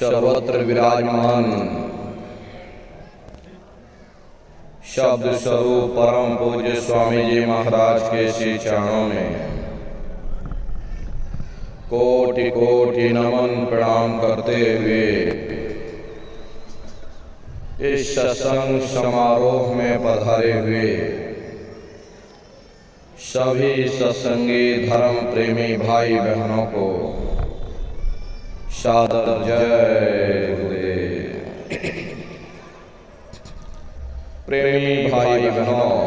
सर्वत्र विराजमान शब्द स्वरूप परम पूज्य स्वामी जी महाराज के श्री चरणों में कोटि कोटि नमन प्रणाम करते हुए इस सत्संग समारोह में पधारे हुए सभी सत्संगी धर्म प्रेमी भाई बहनों को सादर जय गुरुदेव। प्रेमी भाई बहनों,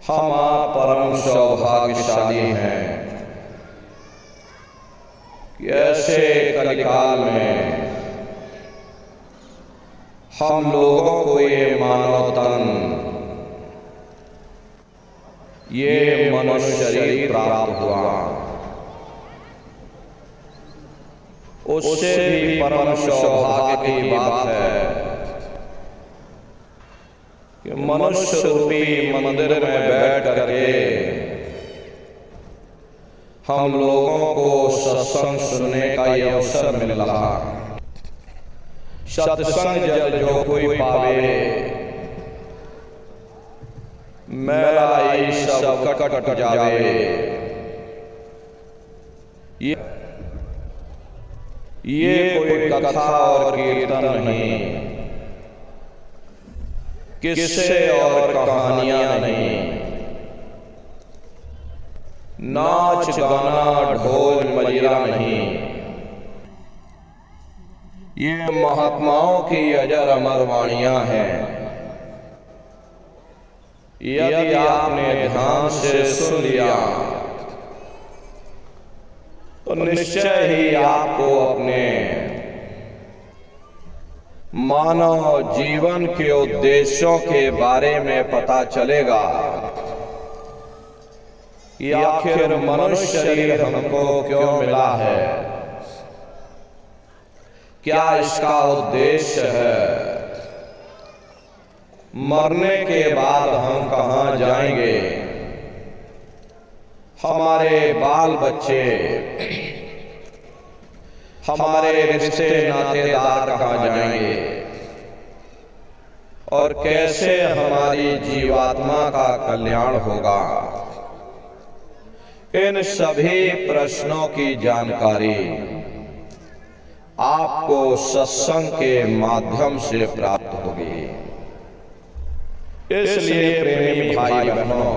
हम आप परम सौभाग्यशाली हैं कि ऐसे कलिकाल में हम लोगों को ये मानव तन, ये मनुष्य शरीर प्राप्त हुआ। उससे भी परम सौभाग्य की बात है कि मनुष्य रूपी मंदिर में बैठ करके हम लोगों को सत्संग सुनने का ये अवसर मिल रहा। सत्संग जब जो कोई पावे, मैलाई सब कट जावे। ये कोई कथा और कीर्तन नहीं, किस्से और कहानियां नहीं, नाच गाना ढोल मजीरा नहीं। ये महात्माओं की अजर अमर वाणियां हैं। यदि आपने ध्यान से सुन लिया तो निश्चय ही आपको अपने मानव जीवन के उद्देश्यों के बारे में पता चलेगा कि आखिर मनुष्य शरीर हमको क्यों मिला है, क्या इसका उद्देश्य है, मरने के बाद हम कहां जाएंगे, हमारे बाल बच्चे, हमारे रिश्ते नातेदार कहां जाएंगे और कैसे हमारी जीवात्मा का कल्याण होगा। इन सभी प्रश्नों की जानकारी आपको सत्संग के माध्यम से प्राप्त होगी। इसलिए प्रेमी भाई बहनों,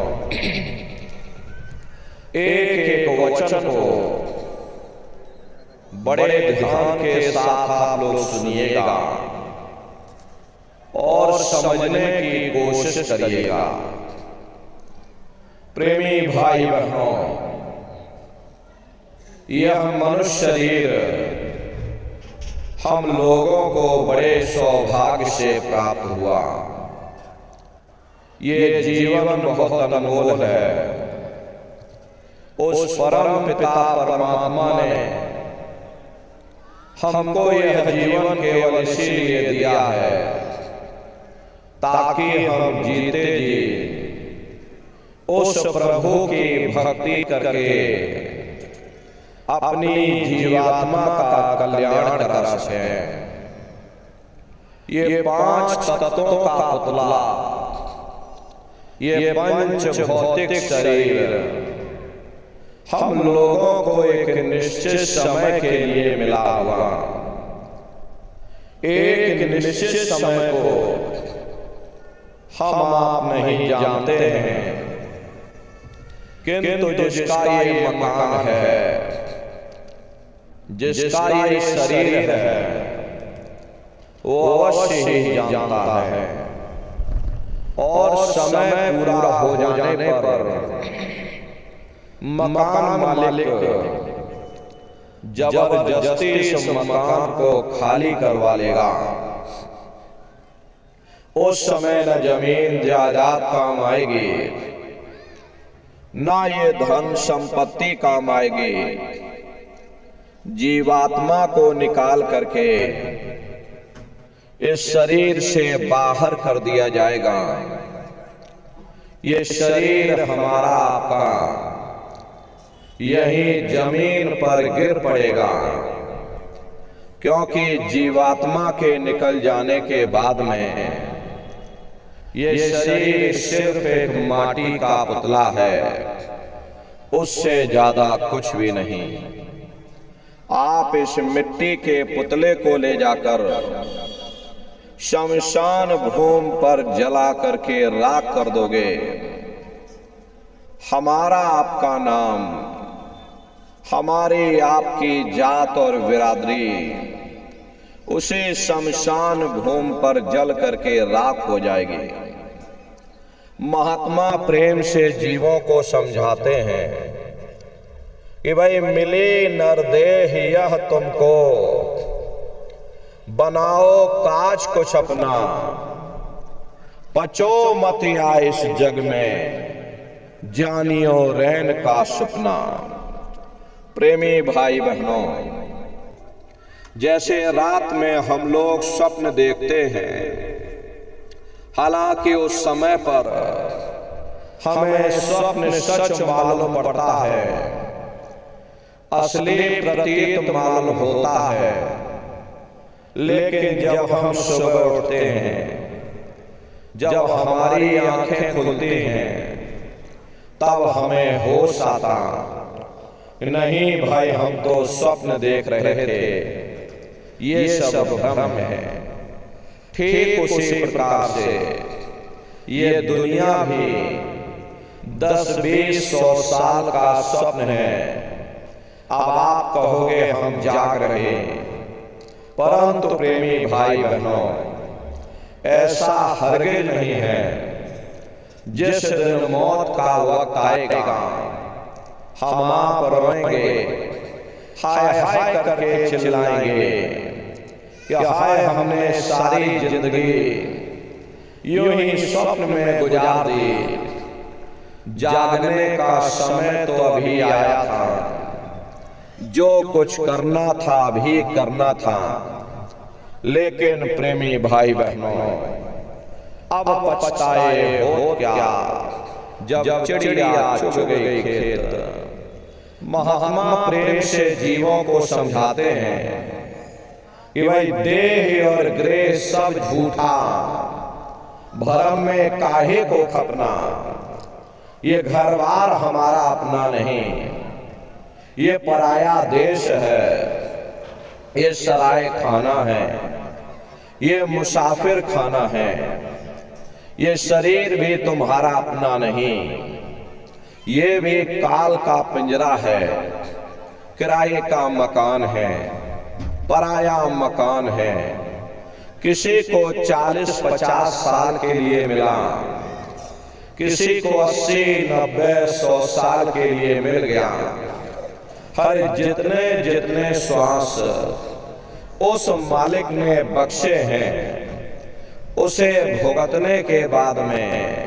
एक एक वचन को बड़े ध्यान के साथ आप लोग सुनिएगा और समझने की कोशिश करिएगा। प्रेमी भाई बहनों, यह मनुष्य शरीर हम लोगों को बड़े सौभाग्य से प्राप्त हुआ। ये जीवन बहुत अनमोल है। उस परम पिता परमात्मा ने हमको यह जीवन केवल इसीलिए दिया है ताकि हम जीते जी उस प्रभु की भक्ति करके अपनी जीवात्मा का कल्याण कर सकें। ये पांच तत्वों का पुतला, ये पंच भौतिक शरीर हम लोगों को एक निश्चित समय के लिए मिला हुआ। एक निश्चित समय को हम आप नहीं जानते हैं, किंतु जिसका ये मकान है, जिसका ये शरीर है, वो अवश्य ही जानता है और समय पूरा हो जाने पर मकान मालिक जबरदस्ती इस मकान को खाली करवा लेगा। उस समय न जमीन जायदाद काम आएगी, ना ये धन संपत्ति काम आएगी। जीवात्मा को निकाल करके इस शरीर से बाहर कर दिया जाएगा। ये शरीर हमारा आपका यही जमीन पर गिर पड़ेगा क्योंकि जीवात्मा के निकल जाने के बाद में ये शरीर सिर्फ एक माटी का पुतला है, उससे ज्यादा कुछ भी नहीं। आप इस मिट्टी के पुतले को ले जाकर शमशान भूमि पर जला करके राख कर दोगे, हमारा आपका नाम, हमारी आपकी जात और बिरादरी उसी शमशान भूमि पर जल करके राख हो जाएगी। महात्मा प्रेम से जीवों को समझाते हैं कि भाई मिली नरदेह यह तुमको, बनाओ काज कुछ अपना, पचो मत या इस जग में, जानियो रैन का सपना। प्रेमी भाई बहनों, जैसे रात में हम लोग स्वप्न देखते हैं, हालांकि उस समय पर हमें स्वप्न सच मालूम पड़ता है, असली प्रतीत मालूम होता है, लेकिन जब हम सुबह उठते हैं, जब हमारी आंखें खुलती हैं, तब हमें होश आता, नहीं भाई हम तो स्वप्न देख रहे थे, ये सब भ्रम है। ठीक उसी प्रकार से ये दुनिया भी 10-20-100 साल का स्वप्न है। अब आप कहोगे हम जाग रहे हैं, परंतु प्रेमी भाई बहनों, ऐसा हरगिज़ नहीं है। जिस दिन मौत का वक्त आएगा, हम आप रोएंगे, हाय हाय करके चिल्लाएंगे कि हाय हमने सारी जिंदगी यूं ही स्वप्न में गुजार दी, जागने का समय तो अभी आया था, जो कुछ करना था अभी करना था। लेकिन प्रेमी भाई बहनों, अब पछताए हो क्या जब चिड़िया चुग गई खेत। महात्मा प्रेम से जीवों को समझाते हैं कि भाई देह और ग्रह सब झूठा, भरम में काहे को खपना। ये घरबार हमारा अपना नहीं, ये पराया देश है, ये सराय खाना है, ये मुसाफिर खाना है। ये शरीर भी तुम्हारा अपना नहीं, ये भी काल का पिंजरा है, किराए का मकान है, पराया मकान है। किसी को 40-50 साल के लिए मिला, किसी को 80-90-100 साल के लिए मिल गया। हर जितने श्वास उस मालिक ने बख्शे हैं, उसे भुगतने के बाद में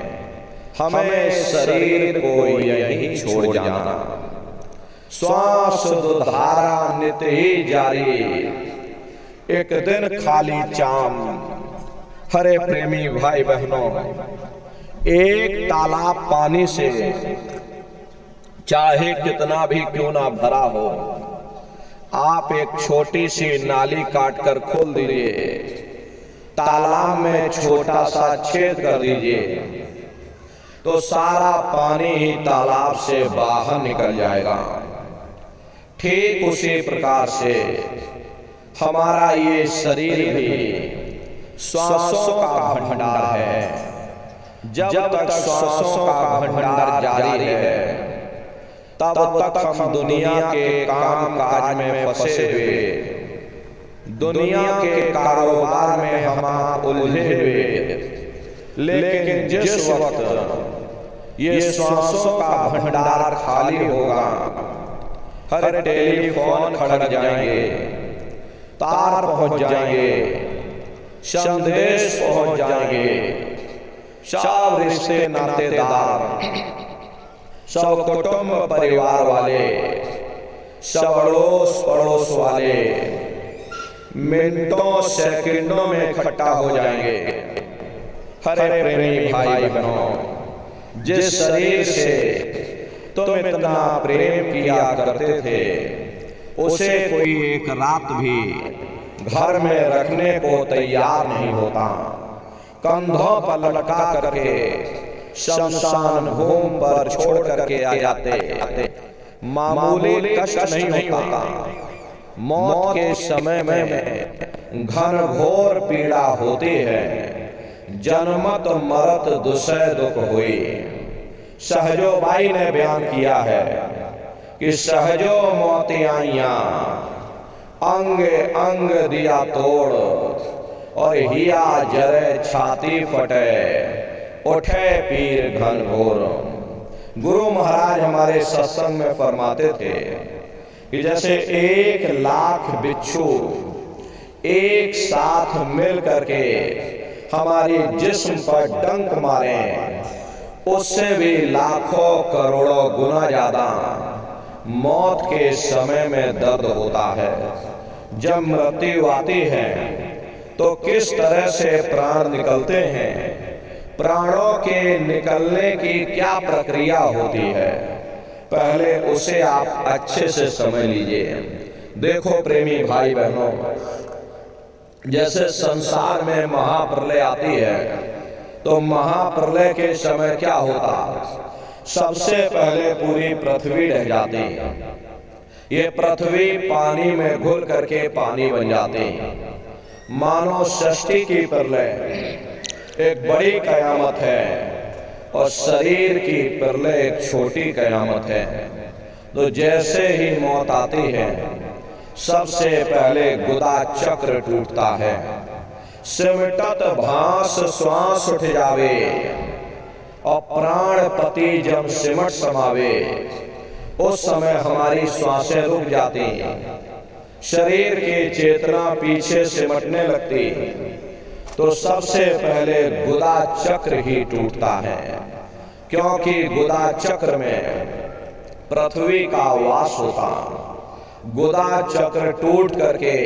हमें शरीर को यहीं छोड़ जाना। श्वास धारा नित्य ही जारी, एक दिन खाली चाम। हरे प्रेमी भाई बहनों, एक तालाब पानी से चाहे कितना भी क्यों ना भरा हो, आप एक छोटी सी नाली काटकर खोल दीजिए, तालाब में छोटा सा छेद कर दीजिए, तो सारा पानी ही तालाब से बाहर निकल जाएगा। ठीक उसी प्रकार से हमारा ये शरीर भी श्वासों का भंडार है। जब तक श्वासों का भंडार जारी है, तब तक हम दुनिया के काम काज में फंसे हुए, दुनिया के कारोबार में हम उलझे हुए। लेकिन जिस वक्त ये श्वासों का भंडार खाली होगा, हर टेलीफोन खड़क जाएंगे, तार पहुंच जाएंगे, संदेश पहुंच जाएंगे, सब रिश्ते नातेदार, सब कुटुंब परिवार वाले, सब अड़ोस पड़ोस वाले मिनटों सेकंडों में इकट्ठा हो जाएंगे। हरे प्रेमी भाई बहनों, जिस शरीर से तुम इतना प्रेम किया करते थे, उसे कोई एक रात भी घर में रखने को तैयार नहीं होता। कंधों पर लटका करके शमशान भूमि पर छोड़ करके आ जाते। मामूली कष्ट नहीं होता। मौत के समय में घनघोर पीड़ा होती है। जन्मत मरत दुसह दुख हुई। सहजो बाई ने बयान किया है कि सहजो मौती आइया, अंग अंग दिया तोड़, और हिया जरे छाती फटे, उठे पीर घनघोर। गुरु महाराज हमारे सत्संग में फरमाते थे कि जैसे 1,00,000 बिच्छू एक साथ मिल करके हमारी जिस्म पर डंक मारे, उससे भी लाखों करोड़ों गुना ज्यादा मौत के समय में दर्द होता है। जब मृत्यु आती है तो किस तरह से प्राण निकलते हैं, प्राणों के निकलने की क्या प्रक्रिया होती है, पहले उसे आप अच्छे से समझ लीजिए। देखो प्रेमी भाई बहनों, जैसे संसार में महाप्रलय आती है तो महाप्रलय के समय क्या होता, सबसे पहले पूरी पृथ्वी ढह जाती। ये पृथ्वी पानी में घुल करके पानी बन जाती। मानव सृष्टि की प्रलय एक बड़ी कयामत है और शरीर की प्रलय एक छोटी कयामत है। तो जैसे ही मौत आती है सबसे पहले गुदा चक्र टूटता है। सिमटत भास श्वास उठ जावे, और प्राण पति जब सिमट समावे, उस समय हमारी श्वासें रुक जाती, शरीर की चेतना पीछे सिमटने लगती। तो सबसे पहले गुदा चक्र ही टूटता है, क्योंकि गुदा चक्र में पृथ्वी का वास होता। गुदा चक्र टूट करके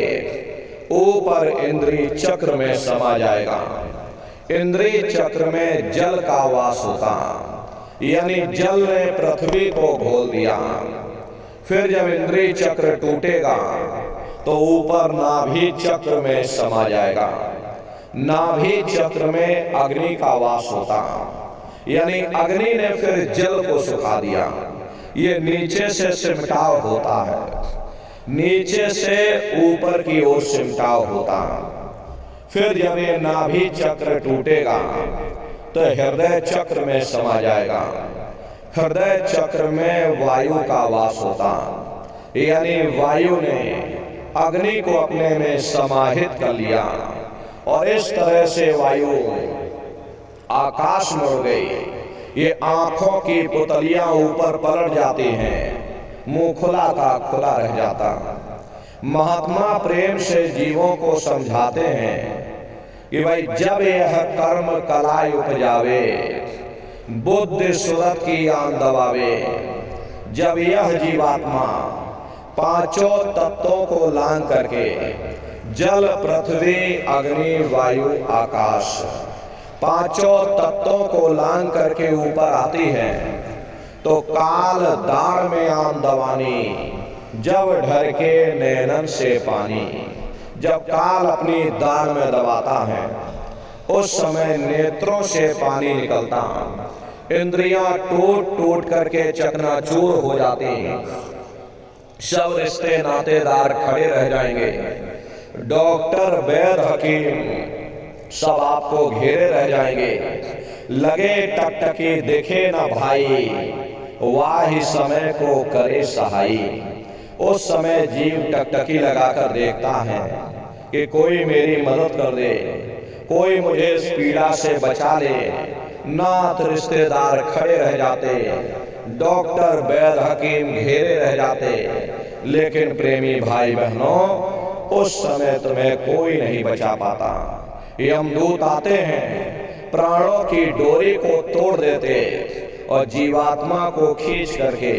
ऊपर इंद्रिय चक्र में समा जाएगा। इंद्रिय चक्र में जल का वास होता, यानी जल ने पृथ्वी को घोल दिया। फिर जब इंद्रिय चक्र टूटेगा तो ऊपर नाभि चक्र में समा जाएगा। नाभि चक्र में अग्नि का वास होता, यानी अग्नि ने फिर जल को सुखा दिया। ये नीचे से सिमटाव होता है, नीचे से ऊपर की ओर सिमटाव होता। फिर जब ये नाभि चक्र टूटेगा तो हृदय चक्र में समा जाएगा। हृदय चक्र में वायु का वास होता, यानी वायु ने अग्नि को अपने में समाहित कर लिया, और इस तरह से वायु आकाश में उड़ गई। ये आंखों की पुतलियां ऊपर पलट जाती हैं, मुंह खुला का खुला रह जाता। महात्मा प्रेम से जीवों को समझाते हैं कि भाई जब यह कर्म कलाई उपजावे, बुद्धि सुरत की आन दबावे, जब यह जीवात्मा पांचों तत्वों को लांग करके जल पृथ्वी अग्नि वायु आकाश पांचों तत्वों को लांग करके ऊपर आती है, तो काल दाढ़ में आम दवानी, जब ढर के नैनन से पानी। जब काल अपनी दाढ़ में दबाता है उस समय नेत्रों से पानी निकलता, इंद्रियां टूट टूट करके चकनाचूर हो जाती हैं, सब रिश्ते नातेदार खड़े रह जाएंगे, डॉक्टर वैद हकीम सब आपको घेरे रह जाएंगे। लगे टकटकी देखे ना भाई, वाही समय को करे सहाई। उस समय जीव टकटकी लगाकर देखता है कि कोई मेरी मदद कर दे, कोई मुझे इस पीड़ा से बचा ले। नाथ रिश्तेदार खड़े रह जाते, डॉक्टर वैद हकीम घेरे रह जाते, लेकिन प्रेमी भाई बहनों उस समय तुम्हें कोई नहीं बचा पाता। यमदूत आते हैं, प्राणों की डोरी को तोड़ देते और जीवात्मा को खींच करके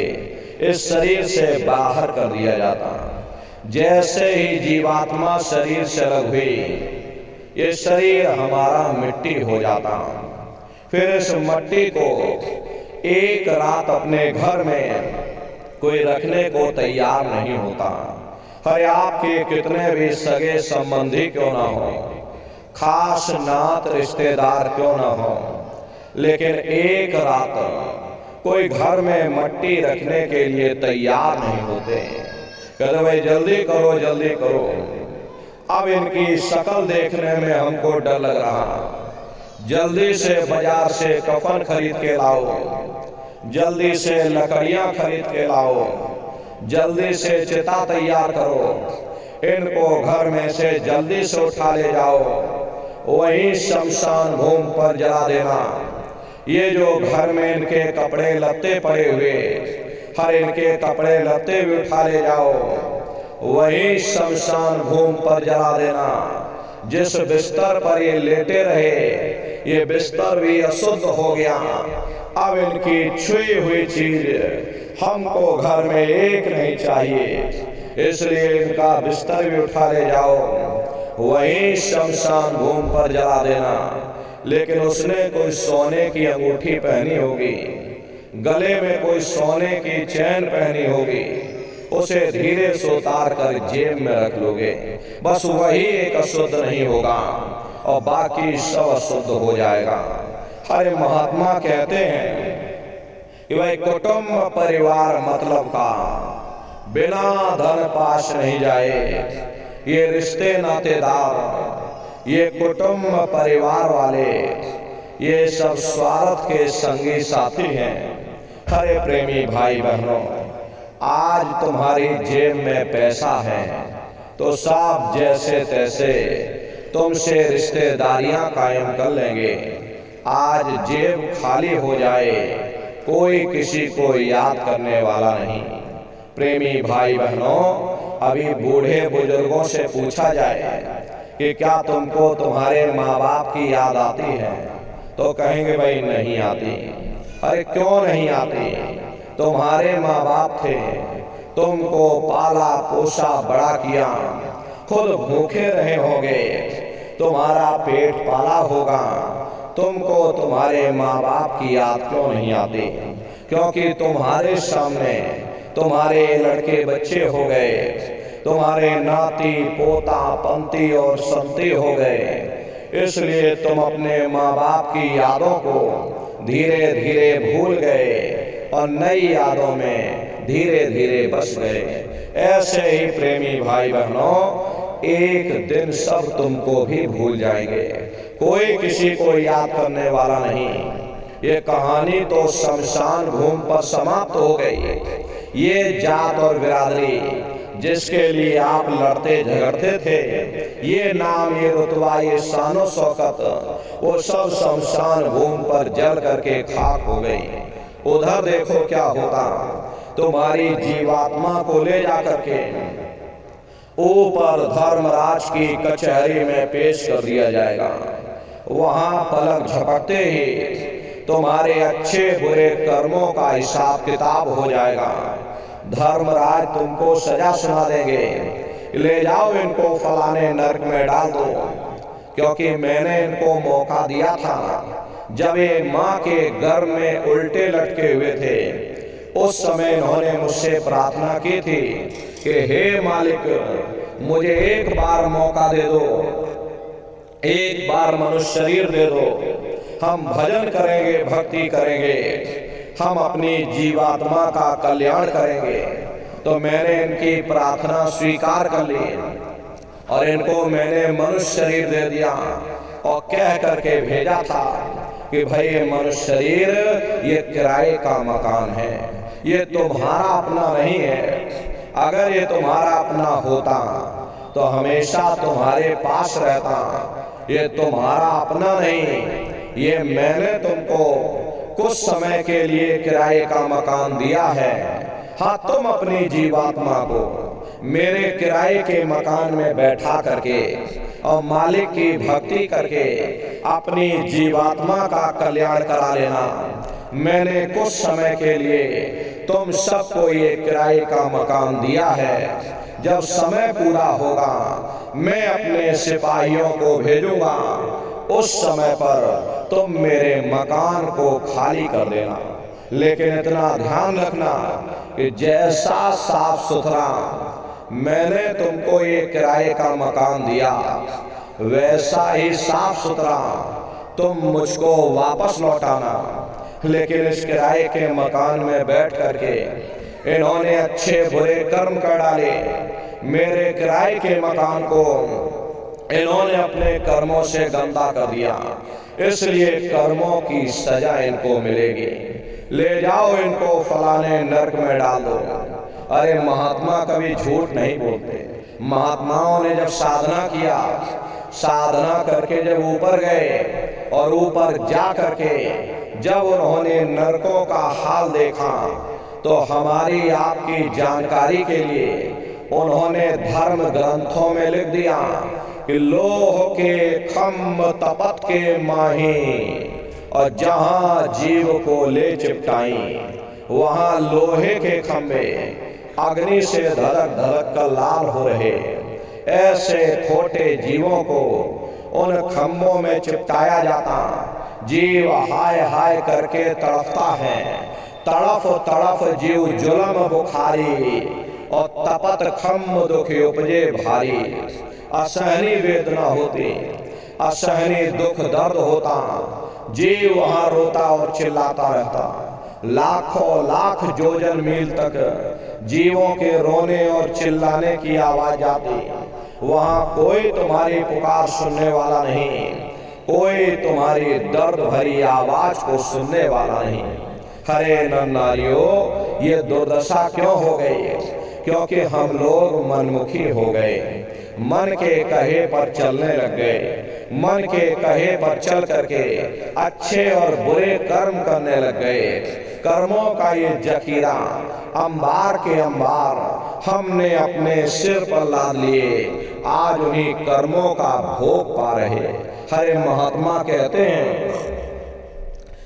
इस शरीर से बाहर कर दिया जाता। जैसे ही जीवात्मा शरीर से अलग हुई, ये शरीर हमारा मिट्टी हो जाता। फिर इस मिट्टी को एक रात अपने घर में कोई रखने को तैयार नहीं होता। अरे आपके कितने भी सगे संबंधी क्यों ना हो, खास नात रिश्तेदार क्यों ना हो, लेकिन एक रात कोई घर में मट्टी रखने के लिए तैयार नहीं होते। कहते भाई जल्दी करो जल्दी करो, अब इनकी शक्ल देखने में हमको डर लग रहा, जल्दी से बाजार से कफन खरीद के लाओ, जल्दी से लकड़ियां खरीद के लाओ, जल्दी से चिता तैयार करो, इनको घर में से जल्दी से उठा ले जाओ, वहीं शमशान भूमि पर जला देना। ये जो घर में इनके कपड़े लत्ते पड़े हुए, हर इनके कपड़े लत्ते भी उठा ले जाओ, वहीं शमशान भूमि पर जला देना। जिस बिस्तर पर ये लेटे रहे, ये बिस्तर भी अशुद्ध हो गया, अब इनकी छुई हुई चीज हमको घर में एक नहीं चाहिए, इसलिए इनका बिस्तर भी उठा ले जाओ, वहीं शमशान भूमि पर जला देना। लेकिन उसने कोई सोने की अंगूठी पहनी होगी, गले में कोई सोने की चैन पहनी होगी, उसे धीरे से उतार कर जेब में रख लोगे, बस वही एक अशुद्ध नहीं होगा और बाकी सब अशुद्ध हो जाएगा। हरे महात्मा कहते हैं कि भाई कुटुंब परिवार मतलब का बिना धन पास नहीं जाए। ये रिश्ते नातेदार, ये कुटुंब परिवार वाले, ये सब स्वार्थ के संगी साथी हैं। हरे प्रेमी भाई बहनों, आज तुम्हारी जेब में पैसा है तो सब जैसे तैसे तुमसे रिश्तेदारियां कायम कर लेंगे। आज जेब खाली हो जाए, कोई किसी को याद करने वाला नहीं। प्रेमी भाई बहनों, अभी बूढ़े बुजुर्गों से पूछा जाए कि क्या तुमको तुम्हारे माँ बाप की याद आती है, तो कहेंगे भाई नहीं आती। अरे क्यों नहीं आती? तुम्हारे माँ बाप थे, तुमको पाला पोसा बड़ा किया, खुद भूखे रहे होंगे, तुम्हारा पेट पाला होगा, तुमको तुम्हारे माँ बाप की याद क्यों नहीं आती? क्योंकि तुम्हारे सामने तुम्हारे लड़के बच्चे हो गए, तुम्हारे नाती पोता पंती और संती हो गए, इसलिए तुम अपने माँ बाप की यादों को धीरे धीरे भूल गए और नई यादों में धीरे धीरे बस गए। ऐसे ही प्रेमी भाई बहनों, एक दिन सब तुमको भी भूल जाएंगे, कोई किसी को याद करने वाला नहीं। ये कहानी तो शमशान भूमि पर समाप्त हो गई। ये जात और बिरादरी जिसके लिए आप लड़ते झगड़ते थे, ये नाम, ये रुतबा, ये शानो शौकत, वो सब शमशान भूमि पर जल करके खाक हो गई। उधर देखो क्या होता, तुम्हारी जीवात्मा को ले जा करके ऊपर धर्मराज की कचहरी में पेश कर दिया जाएगा। वहां पलक झपकते ही तुम्हारे अच्छे बुरे कर्मों का हिसाब किताब हो जाएगा। धर्मराज तुमको सजा सुना देंगे, ले जाओ इनको फलाने नरक में डाल दो, क्योंकि मैंने इनको मौका दिया था जब ये माँ के गर्भ में उल्टे लटके हुए थे। उस समय इन्होंने मुझसे प्रार्थना की थी कि हे मालिक, मुझे एक बार मौका दे दो, एक बार मनुष्य शरीर दे दो, हम भजन करेंगे, भक्ति करेंगे, हम अपनी जीवात्मा का कल्याण करेंगे। तो मैंने इनकी प्रार्थना स्वीकार कर ली और इनको मैंने मनुष्य शरीर दे दिया और कह करके भेजा था कि भाई ये मनुष्य शरीर ये किराए का मकान है, ये तुम्हारा अपना नहीं है। अगर ये तुम्हारा अपना होता तो हमेशा तुम्हारे पास रहता, ये तुम्हारा अपना नहीं। ये मैंने तुमको कुछ समय के लिए किराए का मकान दिया है। हाँ, तुम अपनी जीवात्मा को मेरे किराए के मकान में बैठा करके और मालिक की भक्ति करके अपनी जीवात्मा का कल्याण करा लेना। मैंने कुछ समय के लिए तुम सबको ये किराए का मकान दिया है। जब समय पूरा होगा मैं अपने सिपाहियों को भेजूंगा, उस समय पर तुम मेरे मकान को खाली कर देना। लेकिन इतना ध्यान रखना कि जैसा साफ सुथरा मैंने तुमको ये किराए का मकान दिया, वैसा ही साफ सुथरा तुम मुझको वापस लौटाना। लेकिन इस किराए के मकान में बैठ करके इन्होंने अच्छे बुरे कर्म कर डाले। मेरे किराए के मकान को इन्होंने अपने कर्मों से गंदा कर दिया, इसलिए कर्मों की सजा इनको मिलेगी। ले जाओ इनको फलाने नरक में डाल दो। अरे महात्मा कभी झूठ नहीं बोलते। महात्माओं ने जब साधना किया, साधना करके जब ऊपर गए और ऊपर जा करके जब उन्होंने नरकों का हाल देखा, तो हमारी आपकी जानकारी के लिए उन्होंने धर्म ग्रंथों में लिख दिया कि लोह के खम्भ तपत के माही, और जहां जीव को ले चिपटाई वहां लोहे के खंभे अग्नि से धड़क धड़क कर लाल हो रहे। ऐसे खोटे जीवों को उन खंभों में चिपटाया जाता। जीव हाय हाय करके तड़पता है, तड़फ तड़फ जीव जुलम बुखारी, और तपत खम्भ दुखी उपजे भारी। असहनी वेदना होती, असहनी दुख दर्द होता, जीव वहां रोता और चिल्लाता रहता। लाखों लाख जोजन मील तक जीवों के रोने और चिल्लाने की आवाज आती। वहां कोई तुम्हारी पुकार सुनने वाला नहीं, कोई तुम्हारी दर्द भरी आवाज को सुनने वाला नहीं। हरे नर नारियों, ये दुर्दशा क्यों हो गई? क्योंकि हम लोग मनमुखी हो गए, मन के कहे पर चलने लग गए। मन के कहे पर चल करके अच्छे और बुरे कर्म करने लग गए। कर्मों का ये जखीरा अंबार के अंबार हमने अपने सिर पर लाद लिए, आज उन्हीं कर्मों का भोग पा रहे। हरे महात्मा कहते हैं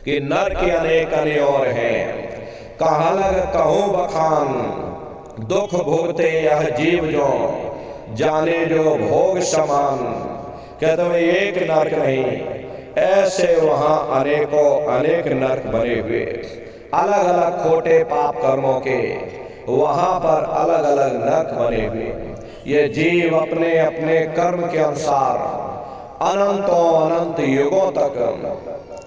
कि नर के अनेक अनेक और हैं, कहाँ लग कहूँ बखान, दुख भोगते यह जीव जो जाने जो भोग समान। कहते हैं एक नरक नहीं, ऐसे वहां अनेकों अनेक नरक बने हुए, अलग अलग खोटे पाप कर्मों के वहां पर अलग अलग नरक बने हुए। ये जीव अपने अपने कर्म के अनुसार अनंतों अनंत युगों तक,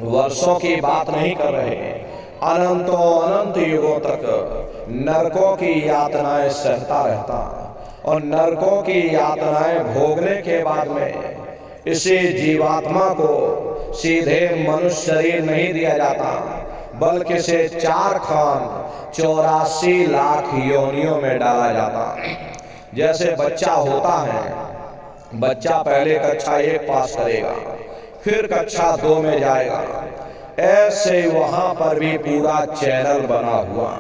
वर्षों की बात नहीं कर रहे, अनंतों अनंत युगों तक नरकों की यातनाएं सहता रहता। और नरकों की यातनाएं भोगने के बाद में इसे जीवात्मा को सीधे मनुष्य शरीर नहीं दिया जाता, बल्कि इसे 4 खान 84 लाख योनियों में डाला जाता। जैसे बच्चा होता है, बच्चा पहले कक्षा 1 पास करेगा, फिर कक्षा 2 में जाएगा, ऐसे वहां पर भी पूरा चैनल बना हुआ।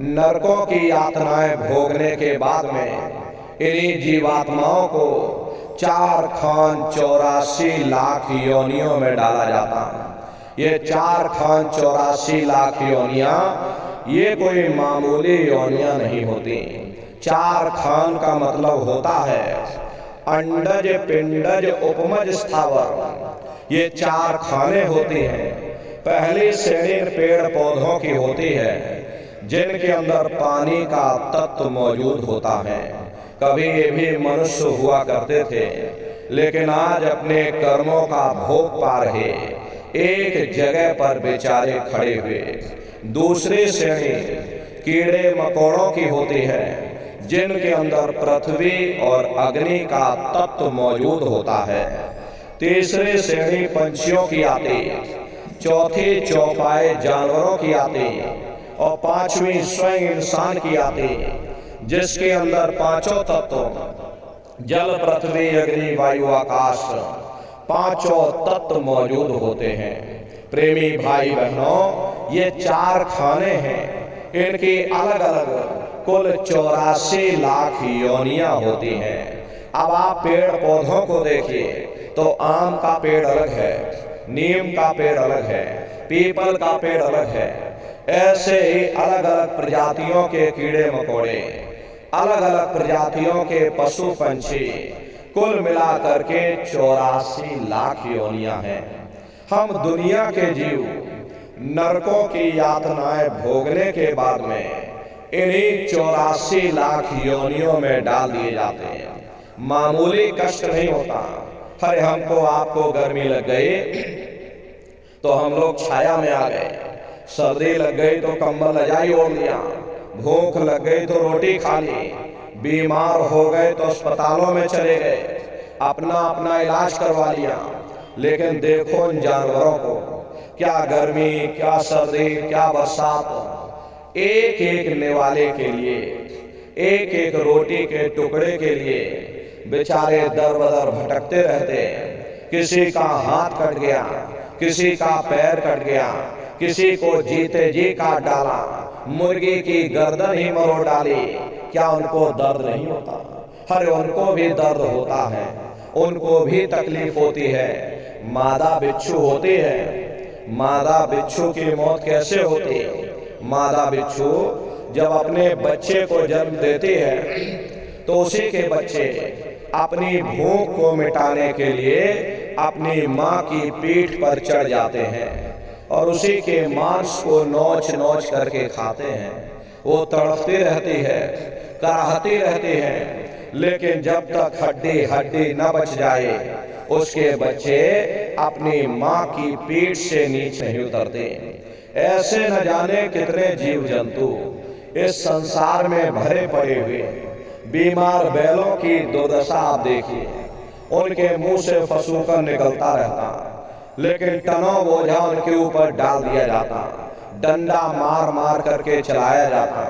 नरकों की यातनाएं भोगने के बाद में इन्हीं जीवात्माओं को 4 खान 84 लाख योनियों में डाला जाता। ये 4 खान 84 लाख योनियां ये कोई मामूली योनियां नहीं होती। 4 खान का मतलब होता है अंडज पिंडज उपमज स्थावर। ये 4 खाने होती हैं। पहली श्रेणी पेड़ पौधों की होती है, जिनके अंदर पानी का तत्व मौजूद होता है। कभी ये भी मनुष्य हुआ करते थे, लेकिन आज अपने कर्मों का भोग पा रहे एक जगह पर बेचारे खड़े हुए। दूसरी श्रेणी कीड़े मकोड़ों की होती है, जिनके अंदर पृथ्वी और अग्नि का तत्व मौजूद होता है। तीसरी श्रेणी पंछियों की आती, चौथी चौपाए जानवरों की आती, और 5वीं स्वयं इंसान की आती, जिसके अंदर 5 तत्व जल पृथ्वी अग्नि वायु आकाश 5 तत्व मौजूद होते हैं। प्रेमी भाई बहनों, ये 4 खाने हैं, इनकी अलग अलग कुल 84 लाख योनियां होती हैं। अब आप पेड़ पौधों को देखिए तो आम का पेड़ अलग है, नीम का पेड़ अलग है, पीपल का पेड़ अलग है। ऐसे ही अलग अलग प्रजातियों के कीड़े मकोड़े, अलग अलग प्रजातियों के पशु पंछी, कुल मिलाकर के 84 लाख योनियां हैं। हम दुनिया के जीव नरकों की यातनाएं भोगने के बाद में इन्हीं 84 लाख योनियों में डाल दिए जाते हैं। मामूली कष्ट नहीं होता। अरे हमको आपको गर्मी लग गई तो हम लोग छाया में आ गए, सर्दी लग गई तो कंबल रजाई ओढ़ लिया, भूख लग गई तो रोटी खा ली, बीमार हो गए तो अस्पतालों में चले गए, अपना अपना इलाज करवा लिया। लेकिन देखो इन जानवरों को, क्या गर्मी, क्या सर्दी, क्या बरसात, एक एक निवाले के लिए, एक एक रोटी के टुकड़े के लिए बेचारे दर बदर भटकते रहते हैं। किसी का हाथ कट गया, किसी का पैर कट गया, किसी को जीते जी काट डाला, मुर्गी की गर्दन ही मरोड़ डाली। क्या उनको दर्द नहीं होता? अरे उनको भी दर्द होता है, उनको भी तकलीफ होती है। मादा बिच्छू होती है, मादा बिच्छू की मौत कैसे होती है? मादा बिच्छू जब अपने बच्चे को जन्म देती है तो उसी के बच्चे अपनी भूख को मिटाने के लिए अपनी माँ की पीठ पर चढ़ जाते हैं और उसी के मांस को नोच नोच करके खाते हैं। वो तड़पती रहती है, कराहती रहती है, लेकिन जब तक हड्डी हड्डी न बच जाए उसके बच्चे अपनी माँ की पीठ से नीचे नहीं उतरते। ऐसे न जाने कितने जीव जंतु इस संसार में भरे पड़े हुए। बीमार बैलों की दुर्दशा आप देखिए, उनके मुंह से फसूकर निकलता रहता, लेकिन टनों बोझा उनके ऊपर डाल दिया जाता, डंडा मार मार करके चलाया जाता।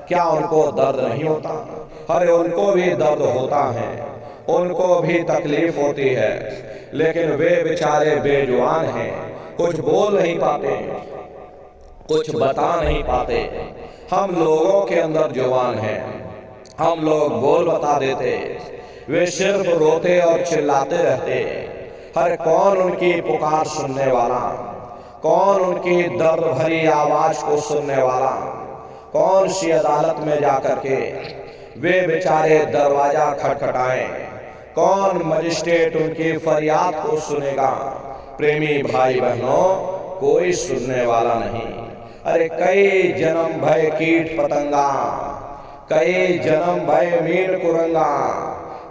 क्या उनको दर्द नहीं होता? अरे उनको भी दर्द होता है, उनको भी तकलीफ होती है, लेकिन वे बेचारे बेजुबान हैं, कुछ बोल नहीं पाते, कुछ बता नहीं पाते। हम लोगों के अंदर जुबान है, हम लोग बोल बता देते, वे सिर्फ रोते और चिल्लाते रहते। हर कौन उनकी पुकार सुनने वाला, कौन उनकी दर्द भरी आवाज को सुनने वाला, कौन सी अदालत में जाकर के वे बेचारे दरवाजा खटखटाएं, कौन मजिस्ट्रेट उनकी फरियाद को सुनेगा? प्रेमी भाई बहनों, कोई सुनने वाला नहीं। अरे कई जन्म भय कीट पतंगा, कई जन्म भय मीन कुरंगा,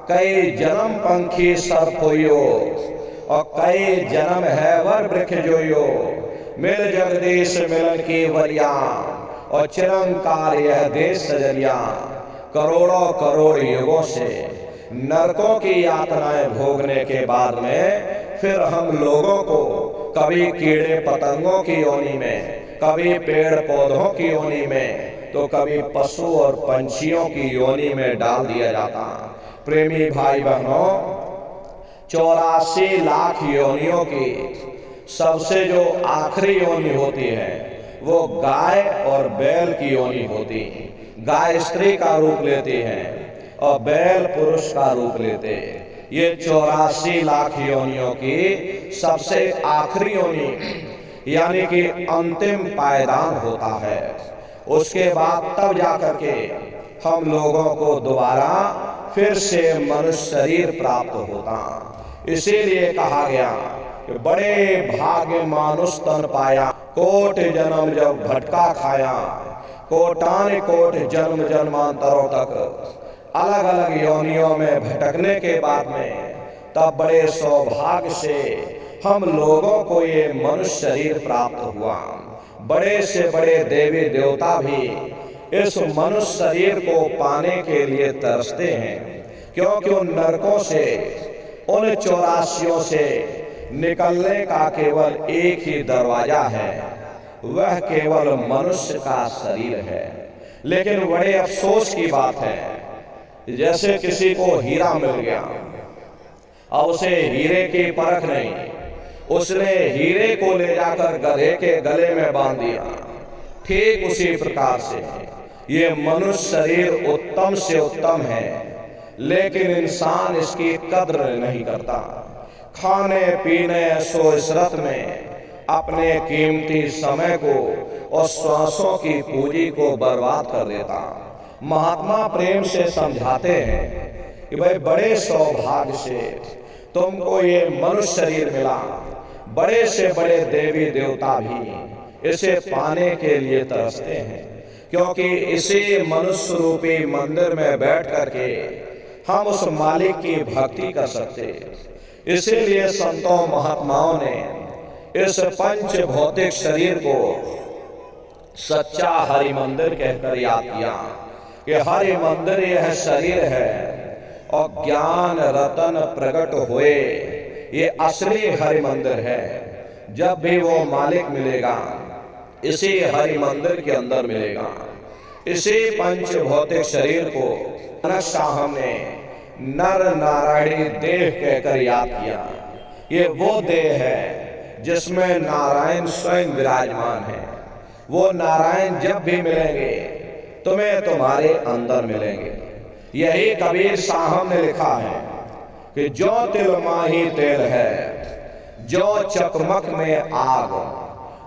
कई जन्म पंखी सर्प होइयो, और कई जन्म है वर वृक्ष जोइयो। मिल जगदीश मिलन की वरिया, और चिरंकार यह देश सजरिया। करोड़ों करोड़ युगों से नरकों की यातनाएं भोगने के बाद में फिर हम लोगों को कभी कीड़े पतंगों की योनि में, कभी पेड़ पौधों की योनि में, तो कभी पशु और पंछियों की योनि में डाल दिया जाता। प्रेमी भाई बहनों, 84 लाख योनियों की सबसे जो आखिरी योनि होती है वो गाय और बैल की योनि होती है। गाय स्त्री का रूप लेती है और बैल पुरुष का रूप लेते हैं। ये 84 लाख योनियों की सबसे आखिरी योनि यानी कि अंतिम पायदान होता है। उसके बाद तब जाकर के हम लोगों को दोबारा फिर से मनुष्य शरीर प्राप्त होता। इसीलिए कहा गया कि बड़े भाग्य मानुष तन पाया, कोट जन्म जब भटका खाया, कोटान कोट जन्म जन्मांतरों तक अलग अलग योनियों में भटकने के बाद में तब बड़े सौभाग्य से हम लोगों को ये मनुष्य शरीर प्राप्त हुआ। बड़े से बड़े देवी देवता भी इस मनुष्य शरीर को पाने के लिए तरसते हैं, क्योंकि उन नरकों से, उन 84 से निकलने का केवल एक ही दरवाजा है, वह केवल मनुष्य का शरीर है। लेकिन बड़े अफसोस की बात है, जैसे किसी को हीरा मिल गया और उसे हीरे की परख नहीं, उसने हीरे को ले जाकर गधे के गले में बांध दिया। ठीक उसी प्रकार से ये मनुष्य शरीर उत्तम से उत्तम है, लेकिन इंसान इसकी कद्र नहीं करता। खाने पीने सो इशरत में अपने कीमती समय को और श्वासों की पूंजी को बर्बाद कर देता। महात्मा प्रेम से समझाते हैं कि भाई बड़े सौभाग्य से तुमको ये मनुष्य शरीर मिला, बड़े से बड़े देवी देवता भी इसे पाने के लिए तरसते हैं, क्योंकि इसी मनुष्य रूपी मंदिर में बैठ करके हम उस मालिक की भक्ति कर सकते। इसीलिए संतों महात्माओं ने इस पंच भौतिक शरीर को सच्चा हरि मंदिर कहकर याद किया कि हरि मंदिर यह शरीर है और ज्ञान रतन प्रकट हुए ये असली हरि मंदिर है। जब भी वो मालिक मिलेगा इसी हरि मंदिर के अंदर मिलेगा। इसी पंच भौतिक शरीर को जनक साहब ने नर नारायणी देह कहकर याद किया। ये वो देह है जिसमें नारायण स्वयं विराजमान है। वो नारायण जब भी मिलेंगे तुम्हें तुम्हारे अंदर मिलेंगे। यही कबीर साहब ने लिखा है कि जो तिल माही तेल है, जो चकमक में आग,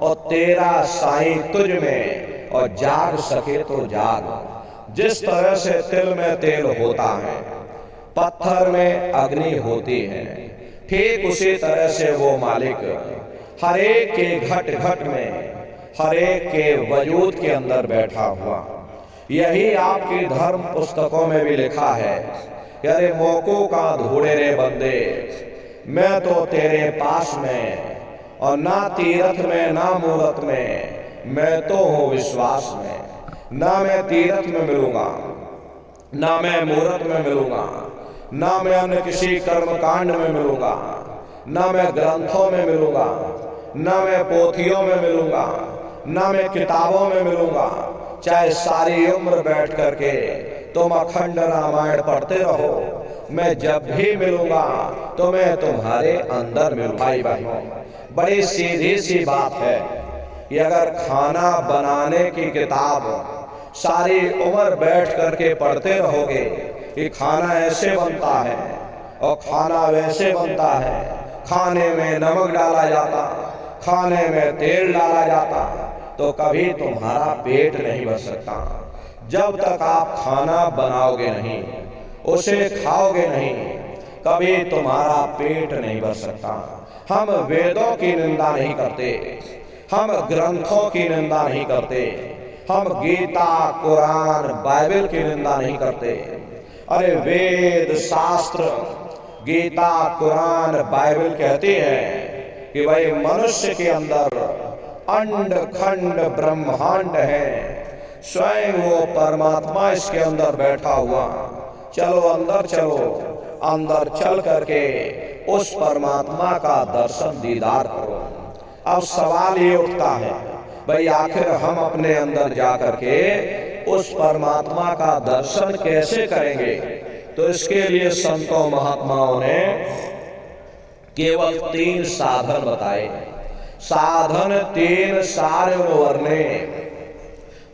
और तेरा साईं तुझ में और जाग सके तो जाग। जिस तरह से तिल में तेल होता है, पत्थर में अग्नि होती है, ठीक उसी तरह से वो मालिक हरेक के घट घट में, हरेक के वजूद के अंदर बैठा हुआ। यही आपकी धर्म पुस्तकों में भी लिखा है, अरे मोको का ढूंढे रे बंदे, मैं तो तेरे पास में, और ना तीर्थ में ना मूरत में, मैं तो हूँ विश्वास में। ना मैं तीर्थ में मिलूंगा, ना मैं मूरत में मिलूंगा, ना मैं अन्य किसी कर्म कांड में मिलूंगा, ना मैं ग्रंथों में मिलूंगा, ना मैं पोथियों में मिलूंगा, ना मैं किताबों में मिलूंगा। चाहे सारी उम्र बैठ करके तुम अखंड रामायण पढ़ते रहो, मैं जब भी मिलूंगा तो मैं तुम्हारे अंदर मिलूंगा। भाई बहनों, बड़ी सीधी सी बात है कि अगर खाना बनाने की किताब सारी उम्र बैठ करके पढ़ते रहोगे कि खाना ऐसे बनता है और खाना वैसे बनता है, खाने में नमक डाला जाता, खाने में तेल डाला जाता, तो कभी तुम्हारा पेट नहीं भर सकता। जब तक आप खाना बनाओगे नहीं, उसे खाओगे नहीं, कभी तुम्हारा पेट नहीं भर सकता। हम वेदों की निंदा नहीं करते, हम ग्रंथों की निंदा नहीं करते, हम गीता कुरान बाइबल की निंदा नहीं करते। अरे वेद शास्त्र गीता कुरान बाइबल कहती है कि भाई मनुष्य के अंदर अंड खंड ब्रह्मांड है, स्वयं वो परमात्मा इसके अंदर बैठा हुआ। चलो अंदर चलो, अंदर चल करके उस परमात्मा का दर्शन दीदार करो। अब सवाल ये उठता है, भाई आखिर हम अपने अंदर जा करके उस परमात्मा का दर्शन कैसे करेंगे? तो इसके लिए संतों महात्माओं ने केवल 3 साधन बताए। साधन 3 सारे वर्णे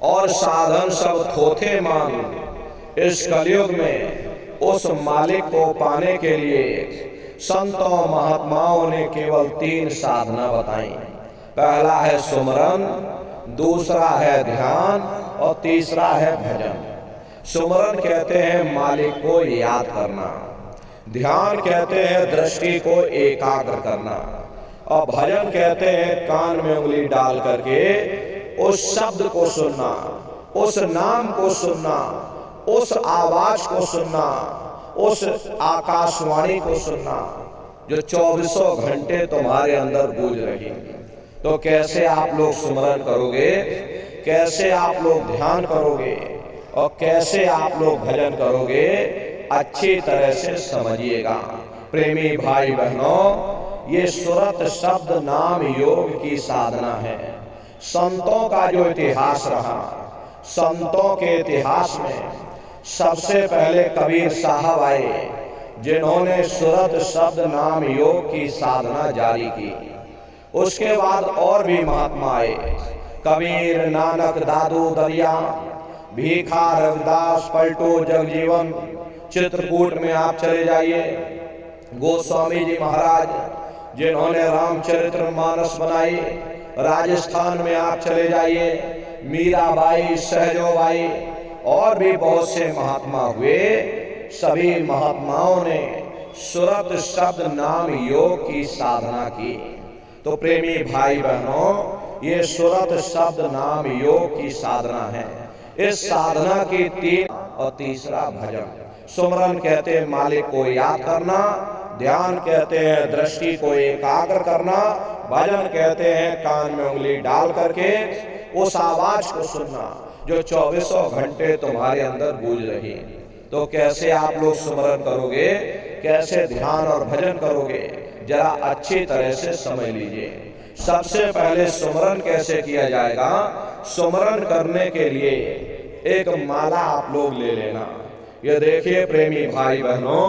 और साधन सब थोथे मान। इस कलयुग में उस मालिक को पाने के लिए संतों महात्माओं ने केवल 3 साधना बताई। पहला है सुमरन, दूसरा है ध्यान और तीसरा है भजन। सुमरन कहते हैं मालिक को याद करना, ध्यान कहते हैं दृष्टि को एकाग्र करना, और भजन कहते हैं कान में उंगली डाल करके उस शब्द को सुनना, उस नाम को सुनना, उस आवाज को सुनना, उस आकाशवाणी को सुनना जो 24 घंटे तुम्हारे अंदर गूंज रही। तो कैसे आप लोग सुमरन करोगे, कैसे आप लोग ध्यान करोगे और कैसे आप लोग भजन करोगे, अच्छी तरह से समझिएगा। प्रेमी भाई बहनों, ये सुरत शब्द नाम योग की साधना है। संतों का जो इतिहास रहा, संतों के इतिहास में सबसे पहले कबीर साहब आए जिन्होंने सुरत शब्द नाम योग की साधना जारी की। उसके बाद और भी महात्मा आए, कबीर, नानक, दादू दरिया, भीखा, रविदास, पलटू, जगजीवन। चित्रकूट में आप चले जाइए, गोस्वामी जी महाराज जिन्होंने रामचरित्र मानस बनाई। राजस्थान में आप चले जाइए, मीराबाई, सहजोबाई और भी बहुत से महात्मा हुए। सभी महात्माओं ने सुरत शब्द नाम योग की साधना की। तो प्रेमी भाई बहनों, ये सुरत शब्द नाम योग की साधना है। इस साधना की 3 और तीसरा भजन। सुमरन कहते हैं मालिक को याद करना, ध्यान कहते हैं दृष्टि को एकाग्र करना, भजन कहते हैं कान में उंगली डाल करके उस आवाज को सुनना जो 24 घंटे तुम्हारे अंदर गूंज रही। तो कैसे आप लोग सुमरन करोगे, कैसे ध्यान और भजन करोगे, जरा अच्छी तरह से समझ लीजिए। सबसे पहले सुमरन कैसे किया जाएगा, सुमरन करने के लिए एक माला आप लोग ले लेना। ये देखिए प्रेमी भाई बहनों,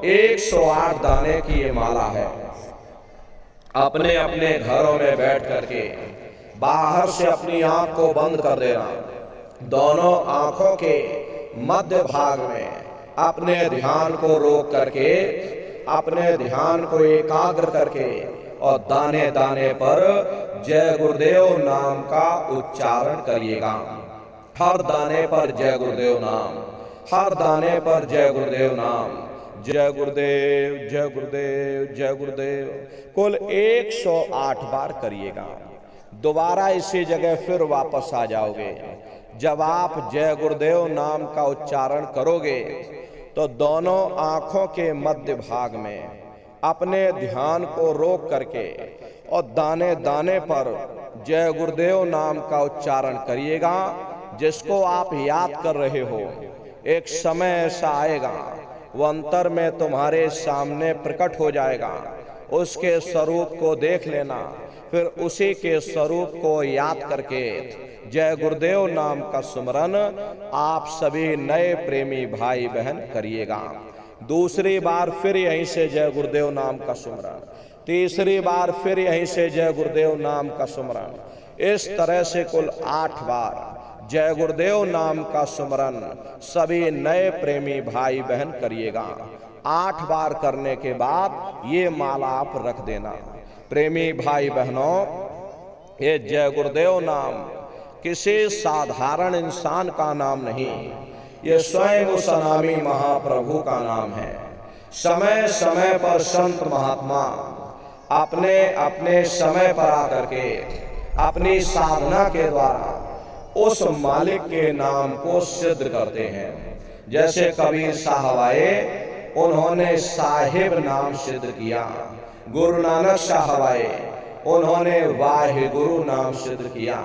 108 दाने की ये माला है। अपने अपने घरों में बैठ करके बाहर से अपनी आंख को बंद कर देना, दोनों आंखों के मध्य भाग में अपने ध्यान को रोक करके, अपने ध्यान को एकाग्र करके और दाने दाने पर जय गुरुदेव नाम का उच्चारण करिएगा। हर दाने पर जय गुरुदेव नाम, हर दाने पर जय गुरुदेव नाम, जय गुरुदेव जय गुरुदेव जय गुरुदेव, कुल 108 बार करिएगा। दोबारा इसी जगह फिर वापस आ जाओगे। जब आप जय गुरुदेव नाम का उच्चारण करोगे तो दोनों आंखों के मध्य भाग में अपने ध्यान को रोक करके और दाने दाने पर जय गुरुदेव नाम का उच्चारण करिएगा। जिसको आप याद कर रहे हो, एक समय ऐसा आएगा वो अंतर में तुम्हारे सामने प्रकट हो जाएगा। उसके स्वरूप को देख लेना, फिर उसी के स्वरूप को याद करके जय गुरुदेव नाम का सुमरन आप सभी नए प्रेमी भाई बहन करिएगा। दूसरी बार फिर यहीं से जय गुरुदेव नाम का सुमरन, तीसरी बार फिर यहीं से जय गुरुदेव नाम का सुमरन। इस तरह से कुल 8 बार जय गुरुदेव नाम का सुमरन सभी नए प्रेमी भाई बहन करिएगा। 8 बार करने के बाद ये माला आप रख देना। प्रेमी भाई बहनों, ये जय गुरुदेव नाम किसी साधारण इंसान का नाम नहीं, ये स्वयं उस अनामी महाप्रभु का नाम है। समय समय पर संत महात्मा अपने अपने समय पर आकर के अपनी साधना के द्वारा उस मालिक के नाम को सिद्ध करते हैं। जैसे कबीर साहब आए, उन्होंने साहिब नाम सिद्ध किया। गुरु नानक साहब आए, उन्होंने वाहिगुरु नाम सिद्ध किया।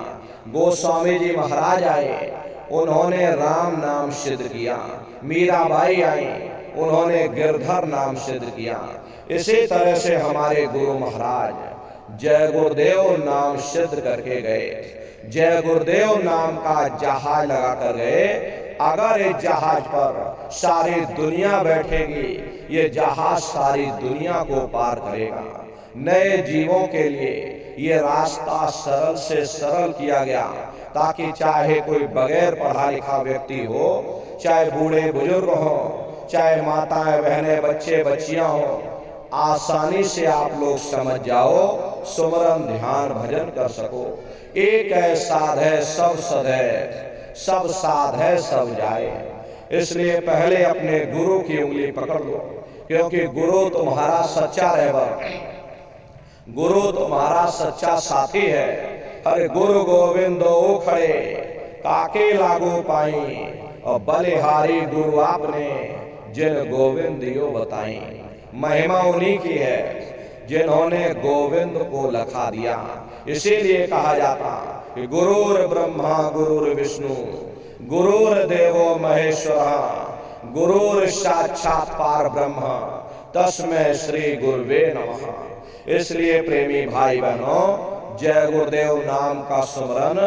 गोस्वामी जी महाराज आए, उन्होंने राम नाम सिद्ध किया। मीराबाई आई, उन्होंने गिरधर नाम सिद्ध किया। इसी तरह से हमारे गुरु महाराज जय गुरुदेव नाम सिद्ध करके गए। जय गुरुदेव नाम का जहाज लगा कर गए। अगर इस जहाज पर सारी दुनिया बैठेगी, ये जहाज सारी दुनिया को पार करेगा। नए जीवों के लिए ये रास्ता सरल से सरल किया गया, ताकि चाहे कोई बगैर पढ़ा लिखा व्यक्ति हो, चाहे बूढ़े बुजुर्ग हो, चाहे माताएं बहनें बच्चे बच्चियां हो, आसानी से आप लोग समझ जाओ, सुमरन ध्यान भजन कर सको। एक है साध है सब सद है, सब साध है सब जाए। इसलिए पहले अपने गुरु की उंगली पकड़ लो, क्योंकि गुरु तुम्हारा सच्चा रहबर, गुरु तुम्हारा सच्चा साथी है। अरे गुरु गोविंदो खड़े काके लागू पाई, और बलिहारी गुरु आपने जिन गोविंदियो बताई। महिमा उन्हीं की है जिन्होंने गोविंद को लखा दिया। इसीलिए कहा जाता कि गुरुर ब्रह्मा गुरुर विष्णु गुरुर देवो महेश्वर गुरुर साक्षात पार ब्रह्म तस्मै श्री गुरुवे नमः। इसलिए प्रेमी भाई बहनों, जय गुरुदेव नाम का सुमरन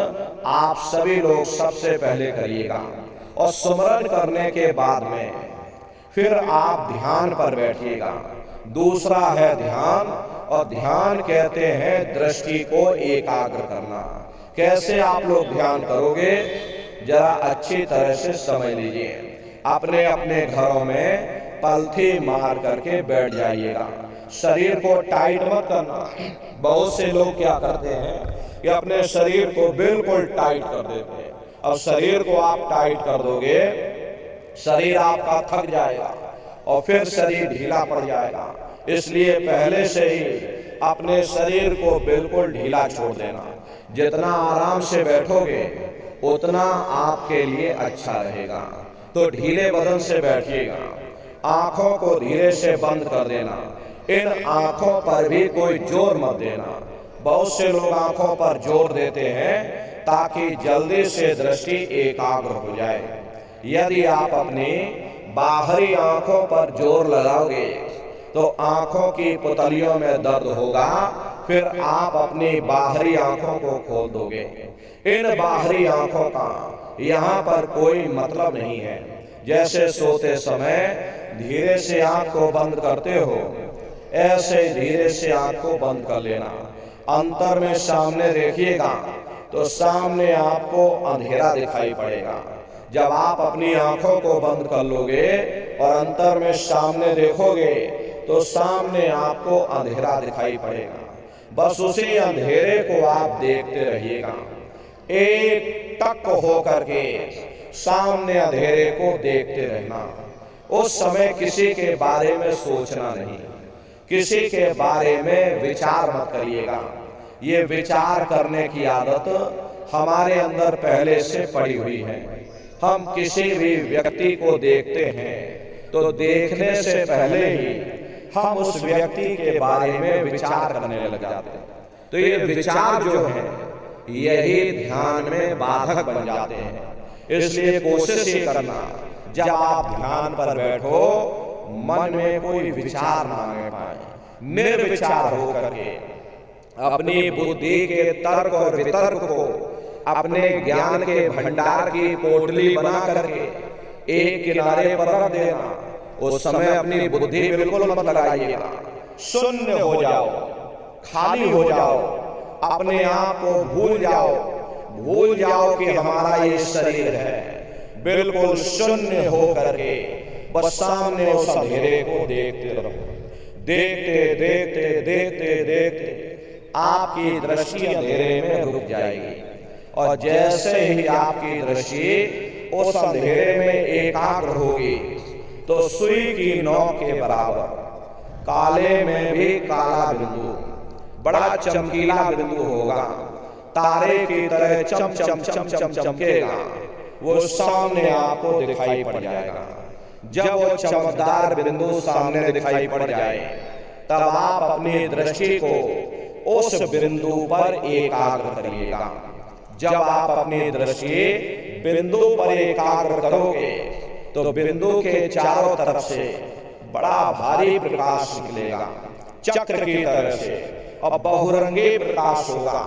आप सभी लोग सबसे पहले करिएगा, और सुमरन करने के बाद में फिर आप ध्यान पर बैठिएगा। दूसरा है ध्यान, और ध्यान कहते हैं दृष्टि को एकाग्र करना। कैसे आप लोग ध्यान करोगे, जरा अच्छी तरह से समझ लीजिए। अपने अपने घरों में पलथी मार करके बैठ जाइएगा। शरीर को टाइट मत करना। बहुत से लोग क्या करते हैं कि अपने शरीर को बिल्कुल टाइट कर देते हैं। अब शरीर को आप टाइट कर दोगे, शरीर आपका थक जाएगा और फिर शरीर ढीला पड़ जाएगा। इसलिए पहले से ही अपने शरीर को बिल्कुल ढीला छोड़ देना। जितना आराम से बैठोगे उतना आपके लिए अच्छा रहेगा। तो ढीले बदन से बैठिएगा, आंखों को धीरे से बंद कर देना, इन आंखों पर भी कोई जोर मत देना। बहुत से लोग आंखों पर जोर देते हैं ताकि जल्दी से दृष्टि एकाग्र हो जाए। यदि आप अपनी बाहरी आंखों पर जोर लगाओगे तो आंखों की पुतलियों में दर्द होगा, फिर आप अपनी बाहरी आंखों को खोल दोगे। इन बाहरी आंखों का यहाँ पर कोई मतलब नहीं है। जैसे सोते समय धीरे से आंख को बंद करते हो, ऐसे धीरे से आंख को बंद कर लेना। अंतर में सामने देखिएगा तो सामने आपको अंधेरा दिखाई पड़ेगा। जब आप अपनी आंखों को बंद कर लोगे और अंतर में सामने देखोगे तो सामने आपको अंधेरा दिखाई पड़ेगा। बस उसी अंधेरे को आप देखते रहिएगा, एक टक हो करके सामने अंधेरे को देखते रहना। उस समय किसी के बारे में सोचना नहीं, किसी के बारे में विचार मत करिएगा। ये विचार करने की आदत हमारे अंदर पहले से पड़ी हुई है। हम किसी भी व्यक्ति को देखते हैं तो देखने से पहले ही हम उस व्यक्ति के बारे में विचार करने लग जाते हैं। तो ये विचार जो है यही ध्यान में बाधक बन जाते हैं। इसलिए कोशिश ये करना, जब आप ध्यान पर बैठो मन में कोई विचार ना आने पाए, निर्विचार हो करके अपनी बुद्धि के तर्क और वितर्क को अपने ज्ञान के भंडार की पोटली बना करके एक किनारे पर रख देना। उस समय अपनी बुद्धि बिल्कुल मत लगाइएगा, शून्य हो जाओ, खाली हो जाओ, अपने आप को भूल जाओ कि हमारा ये शरीर है। बिल्कुल शून्य हो करके बस सामने उस अंधेरे को देखते रहो। देखते देखते देखते देखते आपकी दृष्टि अंधेरे में रुक जाएगी और जैसे ही आपकी दृष्टि उस अंधेरे में एकाग्र होगी तो सुई की नोक के बराबर काले में भी काला बिंदु, बड़ा चमकीला बिंदु होगा, तारे की तरह चम चम चम चम चमकेगा। वो सामने आपको दिखाई पड़ जाएगा। जब वो चमकदार बिंदु सामने दिखाई पड़ जाए तब आप अपनी दृष्टि को उस बिंदु पर एकाग्र करिएगा। जब आप अपनी दृष्टि बिंदु पर एकाग्र करोगे तो बिंदु के चारों तरफ से बड़ा भारी प्रकाश निकलेगा, चक्र की तरह से, और बहुरंगी प्रकाश होगा।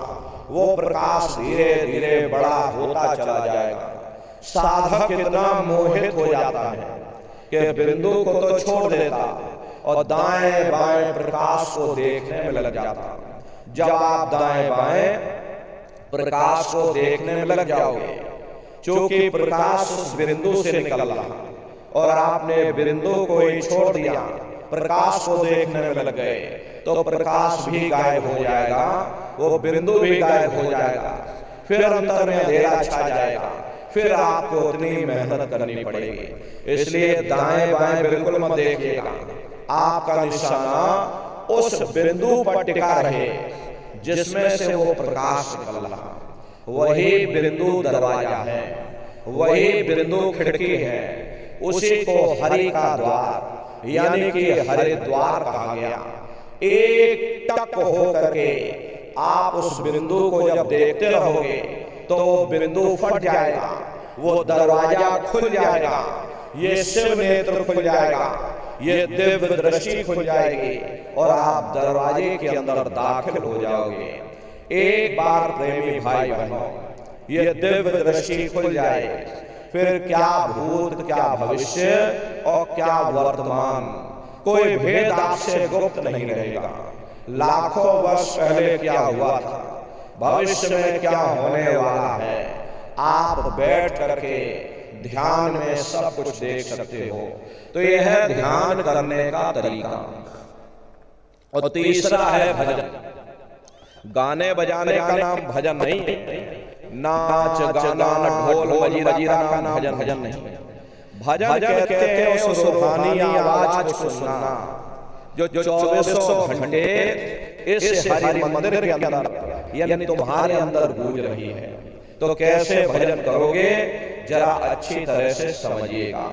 वो प्रकाश धीरे धीरे बड़ा होता चला जाएगा। साधक कितना मोहित हो जाता है कि बिंदु को तो छोड़ देता और दाएं बाएं प्रकाश को देखने में लग जाता। जब आप दाएं बाएं प्रकाश को देखने में लग जाओगे, क्योंकि प्रकाश उस बिंदु से निकल रहा और आपने बिंदु को ही छोड़ दिया, प्रकाश को देखने में लग गए, तो प्रकाश भी गायब हो जाएगा, वो बिंदु भी गायब हो जाएगा। फिर अंतर में अंधेरा छा जाएगा, फिर आपको उतनी मेहनत करनी पड़ेगी। इसलिए दाएं बाएं बिल्कुल मत देखिएगा। आपका निशाना उस बिंदु पर टिका रहे जिसमें से वो प्रकाश निकल रहा। वही बिंदु दरवाजा है, वही बिंदु खिड़की है, उसी को हरि का द्वार यानी कि हरिद्वार कहा गया। एक टक हो करके आप उस बिंदु को जब देखते रहोगे तो बिंदु फट जाएगा, वो दरवाजा खुल जाएगा, ये शिव नेत्र खुल जाएगा, ये दिव्य दृष्टि खुल जाएगी और आप दरवाजे के अंदर दाखिल हो जाओगे। एक बार प्रेमी भाई बहनों ये दिव्य दृष्टि खुल जाए, फिर क्या भूत क्या भविष्य और क्या वर्तमान कोई भेद आपसे गुप्त नहीं रहेगा। लाखों वर्ष पहले क्या हुआ था, भविष्य में क्या होने वाला है, आप बैठ करके ध्यान में सब कुछ देख सकते हो। तो यह है ध्यान करने का तरीका। और तीसरा है भजन। गाने बजाने का नाम भजन नहीं, नाच गाना ढोल मजीरा का नाम भजन नहीं। भजन कहते हैं उस रूहानी आवाज को सुनना जो 2400 घंटे इस हरि मंदिर के अंदर यानी तुम्हारे अंदर गूंज रही है। तो कैसे भजन करोगे जरा अच्छी तरह से समझिएगा।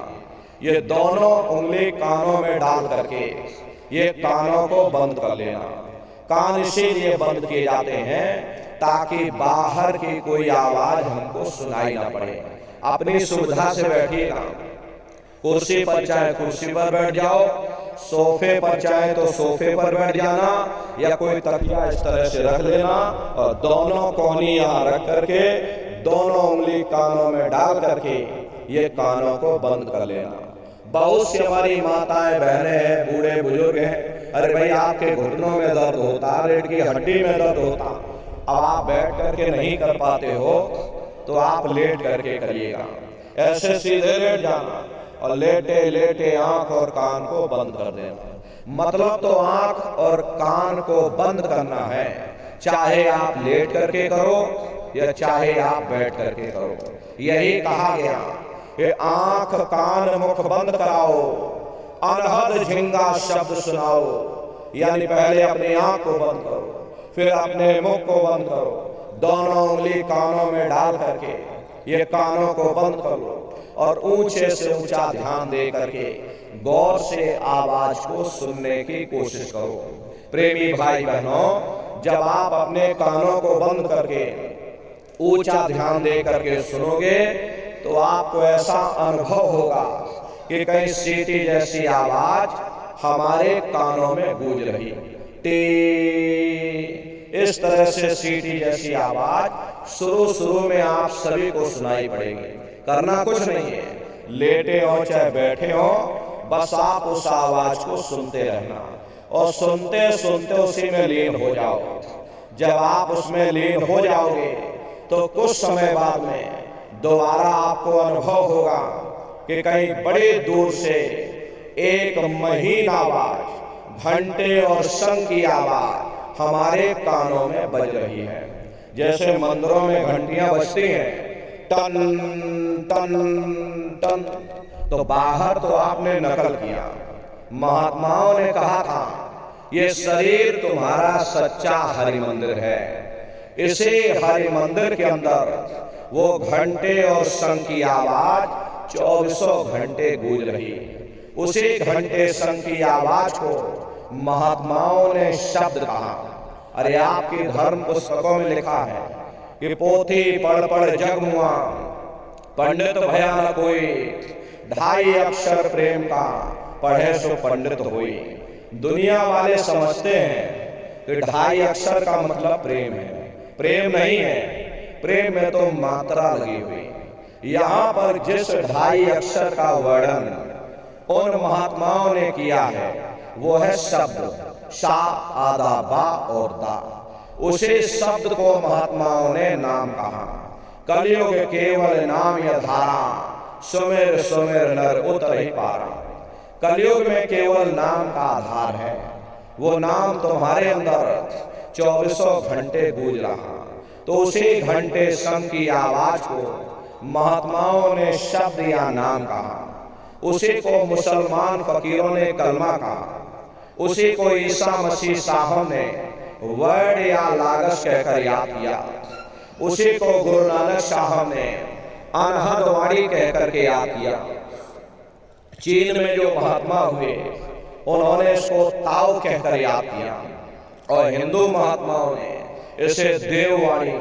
ये दोनों उंगली कानों में डाल करके ये कानों को बंद कर लेना। कान इसीलिए बंद किए जाते हैं ताकि बाहर की कोई आवाज हमको सुनाई ना पड़े। अपनी सुविधा से बैठिएगा, कुर्सी पर चाहे कुर्सी पर बैठ जाओ, सोफे पर चाहे तो सोफे पर बैठ जाना, या कोई तकिया इस तरह से रख लेना और दोनों कोहनी यहाँ रख करके दोनों उंगली कानों में डाल करके ये कानों को बंद कर लेना। बहुत सी हमारी माताएं बहनें हैं, बूढ़े बुजुर्ग हैं, अरे भाई आपके घुटनों में दर्द होता, रीढ़ की हड्डी में दर्द होता, अब आप बैठ करके नहीं कर पाते हो तो आप लेट करके करिएगा। ऐसे सीधे लेट जाना और लेटे लेटे आंख और कान को बंद कर देना। मतलब तो आंख और कान को बंद करना है, चाहे आप लेट करके करो या चाहे आप बैठ करके करो। यही कहा गया कि आंख कान मुख बंद कराओ, अनहद झिंगा शब्द सुनाओ। यानी पहले अपनी आंख को बंद करो, फिर अपने मुख को बंद करो, दोनों उंगली कानों में डाल करके ये कानों को बंद कर लो और ऊंचे से ऊंचा ध्यान दे करके गौर से आवाज को सुनने की कोशिश करो। प्रेमी भाई बहनों, जब आप अपने कानों को बंद करके ऊंचा ध्यान दे करके सुनोगे तो आपको ऐसा अनुभव होगा कि कहीं सीटी जैसी आवाज हमारे कानों में गूंज रही। इस तरह से सीटी जैसी आवाज शुरू में आप सभी को सुनाई पड़ेगी। करना कुछ नहीं है, लेटे हो चाहे बैठे हो, बस आप उस आवाज को सुनते रहना और सुनते सुनते उसी में लीन हो जाओ। जब आप उसमें लीन हो जाओगे तो कुछ समय बाद में दोबारा आपको अनुभव होगा कि कहीं बड़े दूर से एक महीन आवाज, घंटे और शंख की आवाज हमारे कानों में बज रही है। जैसे मंदिरों में घंटियां बजती हैं, टन टन टन, तो बाहर तो आपने नकल किया। महात्माओं ने कहा था ये शरीर तुम्हारा सच्चा हरि मंदिर है। इसी हरि मंदिर के अंदर वो घंटे और शंख की आवाज 24 घंटे गूंज रही। उसी घंटे शंख की आवाज को महात्माओं ने शब्द कहा। अरे आपकी धर्म पुस्तकों में लिखा है कि पोथी पढ़ पढ़ जग मुआ, पंडित भया न कोई, 2.5 अक्षर प्रेम का पढ़े सो पंडित होई। दुनिया वाले समझते हैं कि 2.5 अक्षर का मतलब प्रेम है। प्रेम नहीं है, प्रेम में तो मात्रा लगी हुई। यहाँ पर जिस 2.5 अक्षर का वर्णन उन महात्माओं ने किया है वो है शब्द शा, आदा, बा और दा। उसी शब्द को महात्माओं ने नाम कहा। कलयुग केवल नाम या धारा, सुमेर सुमेर नर उतर ही पारा। कलयुग में केवल नाम का आधार है, वो नाम तुम्हारे अंदर 24 घंटे गूंज रहा। तो उसी घंटे शंख की आवाज को महात्माओं ने शब्द या नाम कहा। उसी को मुसलमान फकीरों ने कलमा कहा। उसी को ईसा मसीह साहब ने वर्ड या लागस कहकर याद किया। उसी को गुरु नानक साहब ने अनहद वाणी कहकर के याद किया। चीन में जो महात्मा हुए उन्होंने इसको ताओ कहकर याद किया और हिंदू महात्माओं ने इसे देववाणी,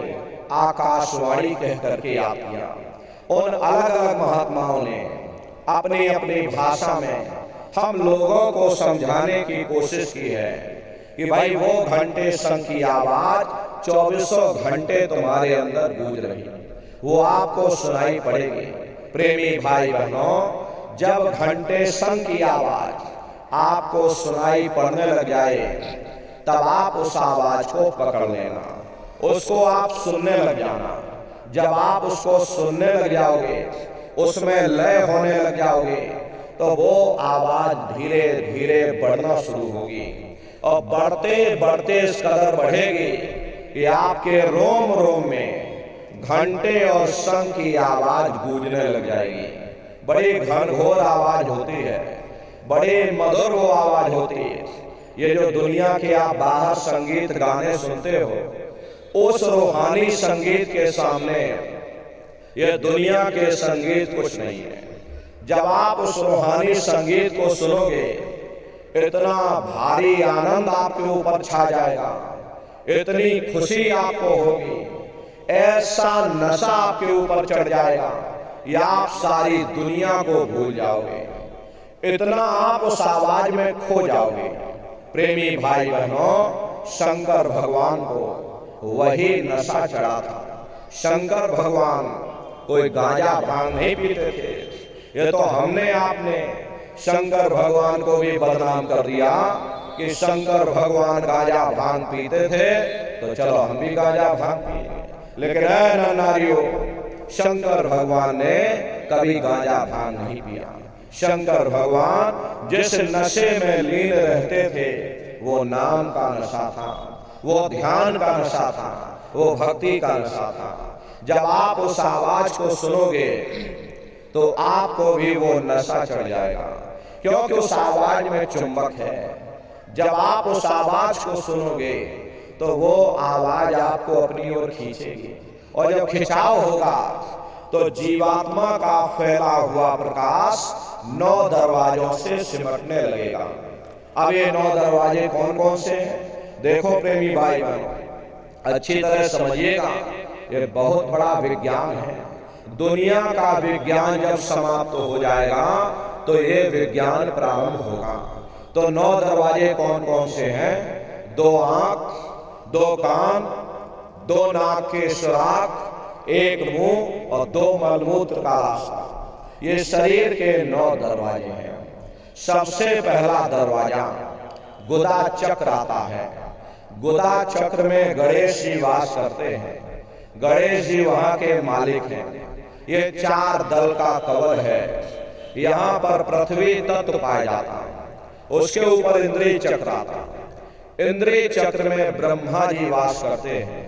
आकाशवाणी कहकर के याद किया। उन अलग अलग महात्माओं ने अपनी अपनी भाषा में हम लोगों को समझाने की कोशिश की है कि भाई वो घंटे शंख की आवाज 24 घंटे तुम्हारे अंदर गूंज रही, वो आपको सुनाई पड़ेगी। प्रेमी भाई बहनों, जब घंटे शंख की आवाज आपको सुनाई पड़ने लग जाए तब आप उस आवाज को पकड़ लेना, उसको आप सुनने लग जाना। जब आप उसको सुनने लग जाओगे, उसमें लय होने लग जाओगे, तो वो आवाज धीरे धीरे बढ़ना शुरू होगी और बढ़ते बढ़ते इस कदर बढ़ेगी कि आपके रोम रोम में घंटे और शंख की आवाज गूंजने लग जाएगी। बड़ी घनघोर आवाज होती है, बड़ी मधुर वो आवाज होती है। ये जो दुनिया के आप बाहर संगीत गाने सुनते हो, उस रूहानी संगीत के सामने ये दुनिया के संगीत कुछ नहीं है। जब आप उस रूहानी संगीत को सुनोगे, इतना भारी आनंद आपके ऊपर छा जाएगा, इतनी खुशी आपको होगी, ऐसा नशा आपके ऊपर चढ़ जाएगा या आप सारी दुनिया को भूल जाओगे, इतना आप उस आवाज में खो जाओगे। प्रेमी भाई बहनों, शंकर भगवान को वही नशा चढ़ा था। शंकर भगवान कोई गांजा भांग नहीं पीते थे। ये तो हमने आपने शंकर भगवान को भी बदनाम कर दिया कि शंकर भगवान गांजा भांग पीते थे, तो चलो हम भी गांजा भांग पिए। लेकिन ऐ नारियों, शंकर भगवान ने कभी गांजा भांग नहीं पिया। शंकर भगवान जिस नशे में लीन रहते थे, वो नाम का नशा था, वो ध्यान का नशा था, वो भक्ति का नशा था। जब आप उस आवाज को सुनोगे तो आपको भी वो नशा चढ़ जाएगा, क्योंकि उस आवाज में चुंबक है। जब आप उस आवाज को सुनोगे तो वो आवाज आपको अपनी ओर खींचेगी, और जब खिंचाव होगा तो जीवात्मा का फैला हुआ प्रकाश 9 दरवाजों से सिमटने लगेगा। अब ये 9 दरवाजे कौन कौन से हैं? देखो प्रेमी भाई बहनों, अच्छी तरह समझिएगा, ये बहुत बड़ा विज्ञान है। दुनिया का विज्ञान जब समाप्त हो जाएगा तो ये विज्ञान प्रारंभ होगा। तो 9 दरवाजे कौन कौन से हैं? 2 आंख, 2 कान, 2 नाक के सुराख, 1 मुंह और 2 मलमूत्र का रास्ता। ये शरीर के 9 दरवाजे हैं। सबसे पहला दरवाजा गुदा चक्र आता है। गुदा चक्र में गणेश जी वास करते हैं। गणेश जी वहां के मालिक हैं। ये 4 दल का कवल है। यहाँ पर पृथ्वी तत्व पाया जाता है, उसके ऊपर इंद्रिय चक्र आता है। इंद्रिय चक्र में ब्रह्मा जी वास करते हैं।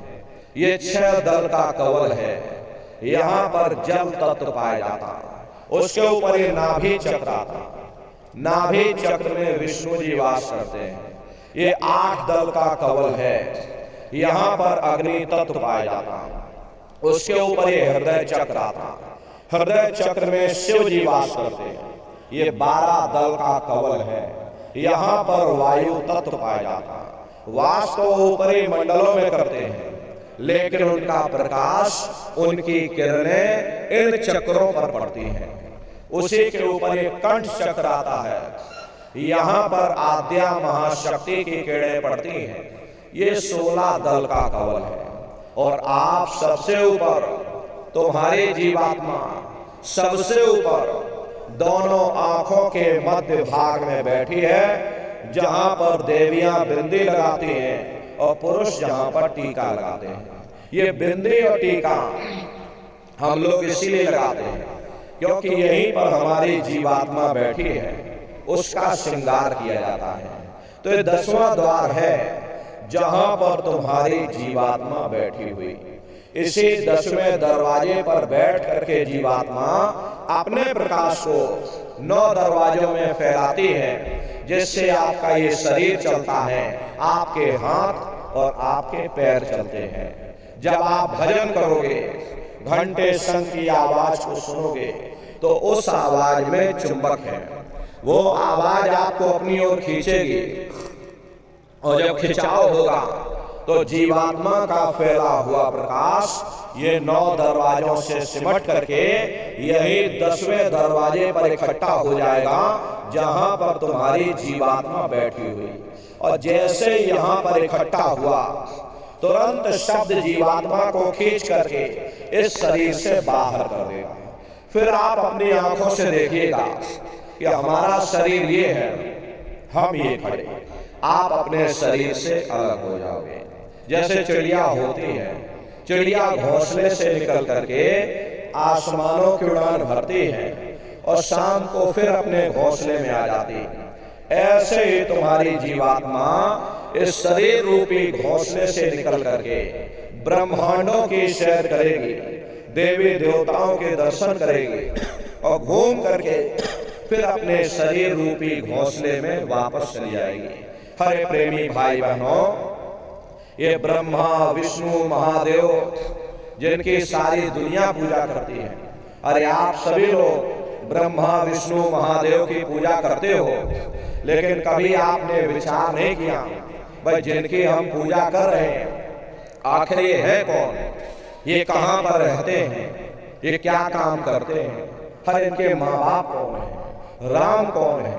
ये 6 दल का कवल है। यहाँ पर जल तत्व पाया जाता है, उसके ऊपर ये नाभि चक्र आता है। नाभि चक्र में विष्णु जी वास करते हैं। ये 8 दल का कवल है। यहाँ पर अग्नि तत्व पाया जाता है, उसके ऊपर ये हृदय चक्र आता है। हृदय चक्र में शिव जी वास करते हैं। ये 12 दल का कवल है। यहाँ पर वायु तत्व पाया जाता है। वास तो ऊपरी मंडलों में करते हैं, लेकिन उनका प्रकाश, उनकी किरणें इन चक्रों पर पड़ती हैं। उसी के ऊपर एक कंठ चक्र आता है। यहाँ पर आद्या महाशक्ति की किरणें पड़ती हैं। ये 16 दल का कवल है। और आप सबसे ऊपर, तुम्हारी जीवात्मा सबसे ऊपर दोनों आंखों के मध्य भाग में बैठी है, जहां पर देवियां बिंदी लगाती हैं और पुरुष जहां पर टीका लगाते हैं। ये बिंदी और टीका हम लोग इसीलिए लगाते हैं क्योंकि यहीं पर हमारी जीवात्मा बैठी है, उसका श्रृंगार किया जाता है। तो ये 10वां द्वार है जहां पर तुम्हारी जीवात्मा बैठी हुई। इसी 10वें दरवाजे पर बैठ करके जीवात्मा अपने प्रकाश को 9 दरवाजों में फैलाती है, जिससे आपका ये शरीर चलता है, आपके हाथ और आपके पैर चलते हैं। जब आप भजन करोगे, घंटे शंख की आवाज को सुनोगे, तो उस आवाज में चुंबक है। वो आवाज आपको अपनी ओर खींचेगी, और जब खिंचाव होगा तो जीवात्मा का फैला हुआ प्रकाश ये 9 दरवाजों से सिमट करके यही 10वें दरवाजे पर इकट्ठा हो जाएगा, जहां पर तुम्हारी जीवात्मा बैठी हुई। और जैसे यहाँ पर इकट्ठा हुआ, तुरंत शब्द जीवात्मा को खींच करके इस शरीर से बाहर कर देगा। फिर आप अपनी आंखों से देखिएगा कि हमारा शरीर ये है, हम ये खड़े। आप अपने शरीर से अलग हो जाओगे। जैसे चिड़िया होती है, चिड़िया घोंसले से निकल करके आसमानों की उड़ान भरती है और शाम को फिर अपने घोंसले में आ जाती है। ऐसे ही तुम्हारी जीवात्मा इस शरीर रूपी घोंसले से निकल करके ब्रह्मांडों की सैर करेगी, देवी देवताओं के दर्शन करेगी और घूम करके फिर अपने शरीर रूपी घोंसले में वापस चली जाएगी। हरे प्रेमी भाई बहनों, ये ब्रह्मा विष्णु महादेव जिनकी सारी दुनिया पूजा करती है। अरे आप सभी लोग ब्रह्मा विष्णु महादेव की पूजा करते हो, लेकिन कभी आपने विचार नहीं किया भाई जिनकी हम पूजा कर रहे हैं आखिर ये है कौन, ये कहां पर रहते हैं, ये क्या काम करते हैं, हर इनके माँ बाप कौन है, राम कौन है,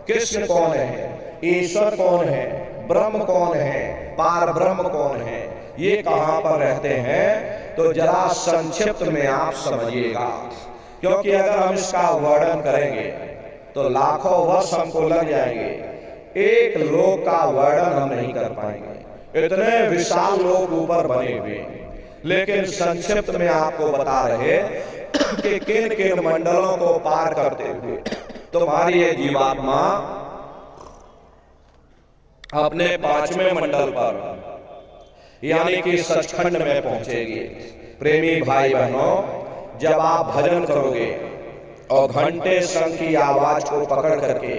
कृष्ण कौन है, ईश्वर कौन है, ब्रह्म कौन है, पार ब्रह्म कौन है, ये कहां पर रहते हैं, तो जरा संक्षिप्त में आप समझिएगा। क्योंकि अगर हम इसका वर्णन करेंगे तो लाखों वर्ष हमको लग जाएंगे, एक लोक का वर्णन हम नहीं कर पाएंगे, इतने विशाल लोक ऊपर बने हुए। लेकिन संक्षिप्त में आपको बता रहे कि किन किन मंडलों को पार करते हुए तुम्हारी ये जीवात्मा अपने 5वें मंडल पर यानी कि सचखंड में पहुंचेगी। प्रेमी भाई बहनों, जब आप भजन करोगे और घंटे शंख की आवाज को पकड़ करके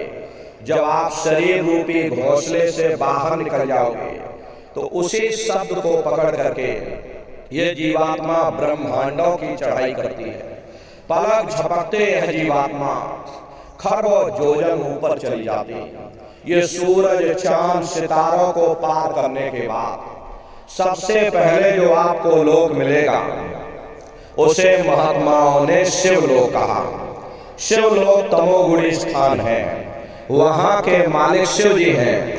जब आप शरीर रूपी घोंसले से बाहर निकल जाओगे तो उसी शब्द को पकड़ करके ये जीवात्मा ब्रह्मांडों की चढ़ाई करती है। पलक झपकते यह जीवात्मा खरबों योजन ऊपर चली जाती है। ये सूरज चांद सितारों को पार करने के बाद सबसे पहले जो आपको लोक मिलेगा उसे महात्माओं ने शिवलोक कहा। शिवलोक तमोगुणी स्थान है, वहां के मालिक शिव जी हैं,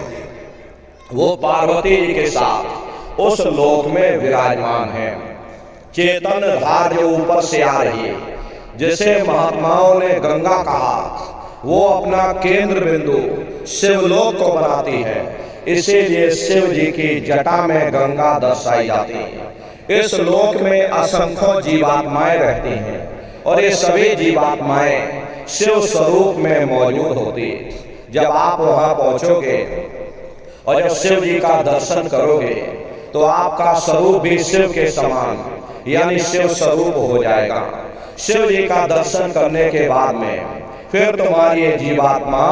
वो पार्वती जी के साथ उस लोक में विराजमान है। चेतन धार जो ऊपर से आ रही है, जिसे महात्माओं ने गंगा कहा, वो अपना केंद्र बिंदु शिवलोक को बनाती है। इसीलिए शिव जी की जटा में गंगा दर्शाई जाती है। इस लोक में असंख्यों जीवात्माएं रहती हैं और ये सभी जीवात्माएं शिव स्वरूप में मौजूद होती है। जब आप वहां पहुंचोगे और जब शिव जी का दर्शन करोगे तो आपका स्वरूप भी शिव के समान यानी शिव स्वरूप हो जाएगा। शिव जी का दर्शन करने के बाद में फिर तुम्हारी ये जीवात्मा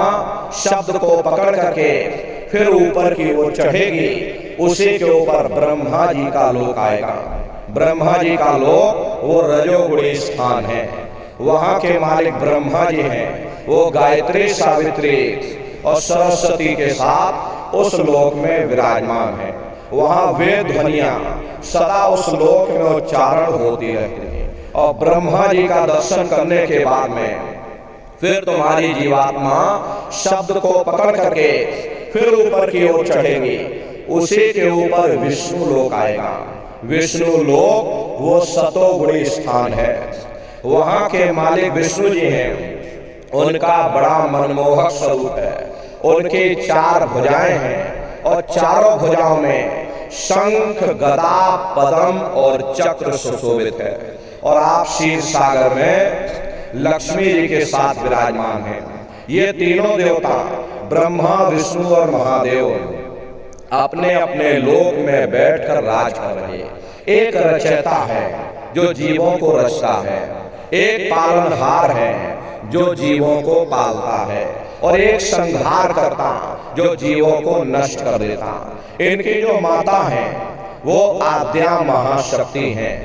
शब्द को पकड़ करके फिर ऊपर की ओर चढ़ेगी। उसी के ऊपर ब्रह्मा जी का लोक आएगा। ब्रह्मा जी का लोक वो रजोगुणी स्थान है। वहां के मालिक ब्रह्मा जी हैं, वो गायत्री सावित्री और सरस्वती के साथ उस लोक में विराजमान है। वहां वेद ध्वनियां सदा उस लोक में उच्चारण होती रहती है। और ब्रह्मा जी का दर्शन करने के बाद में फिर तुम्हारी जीवात्मा शब्द को पकड़ करके फिर ऊपर की ओर चढ़ेगी। उसी के ऊपर विष्णु लोक आएगा। विष्णु लोक वो सतोगुणी स्थान है। वहां के मालिक विष्णु जी हैं, उनका बड़ा मनमोहक स्वरूप है। उनकी 4 भुजाएं हैं और चारों भुजाओं में शंख गदा पद्म और चक्र सुशोभित है। और आप क्षीर सागर में लक्ष्मी जी के साथ विराजमान हैं। ये तीनों देवता ब्रह्मा विष्णु और महादेव अपने अपने लोक में बैठकर राज कर रहे हैं। एक रचयिता है जो जीवों को रचता है, एक पालनहार है जो जीवों को पालता है, और एक संहार करता जो जीवों को नष्ट कर देता। इनकी जो माता है वो आद्या महाशक्ति हैं।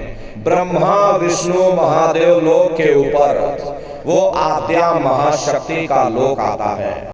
ब्रह्मा विष्णु महादेव लोक के ऊपर वो आद्या महाशक्ति का लोक आता है।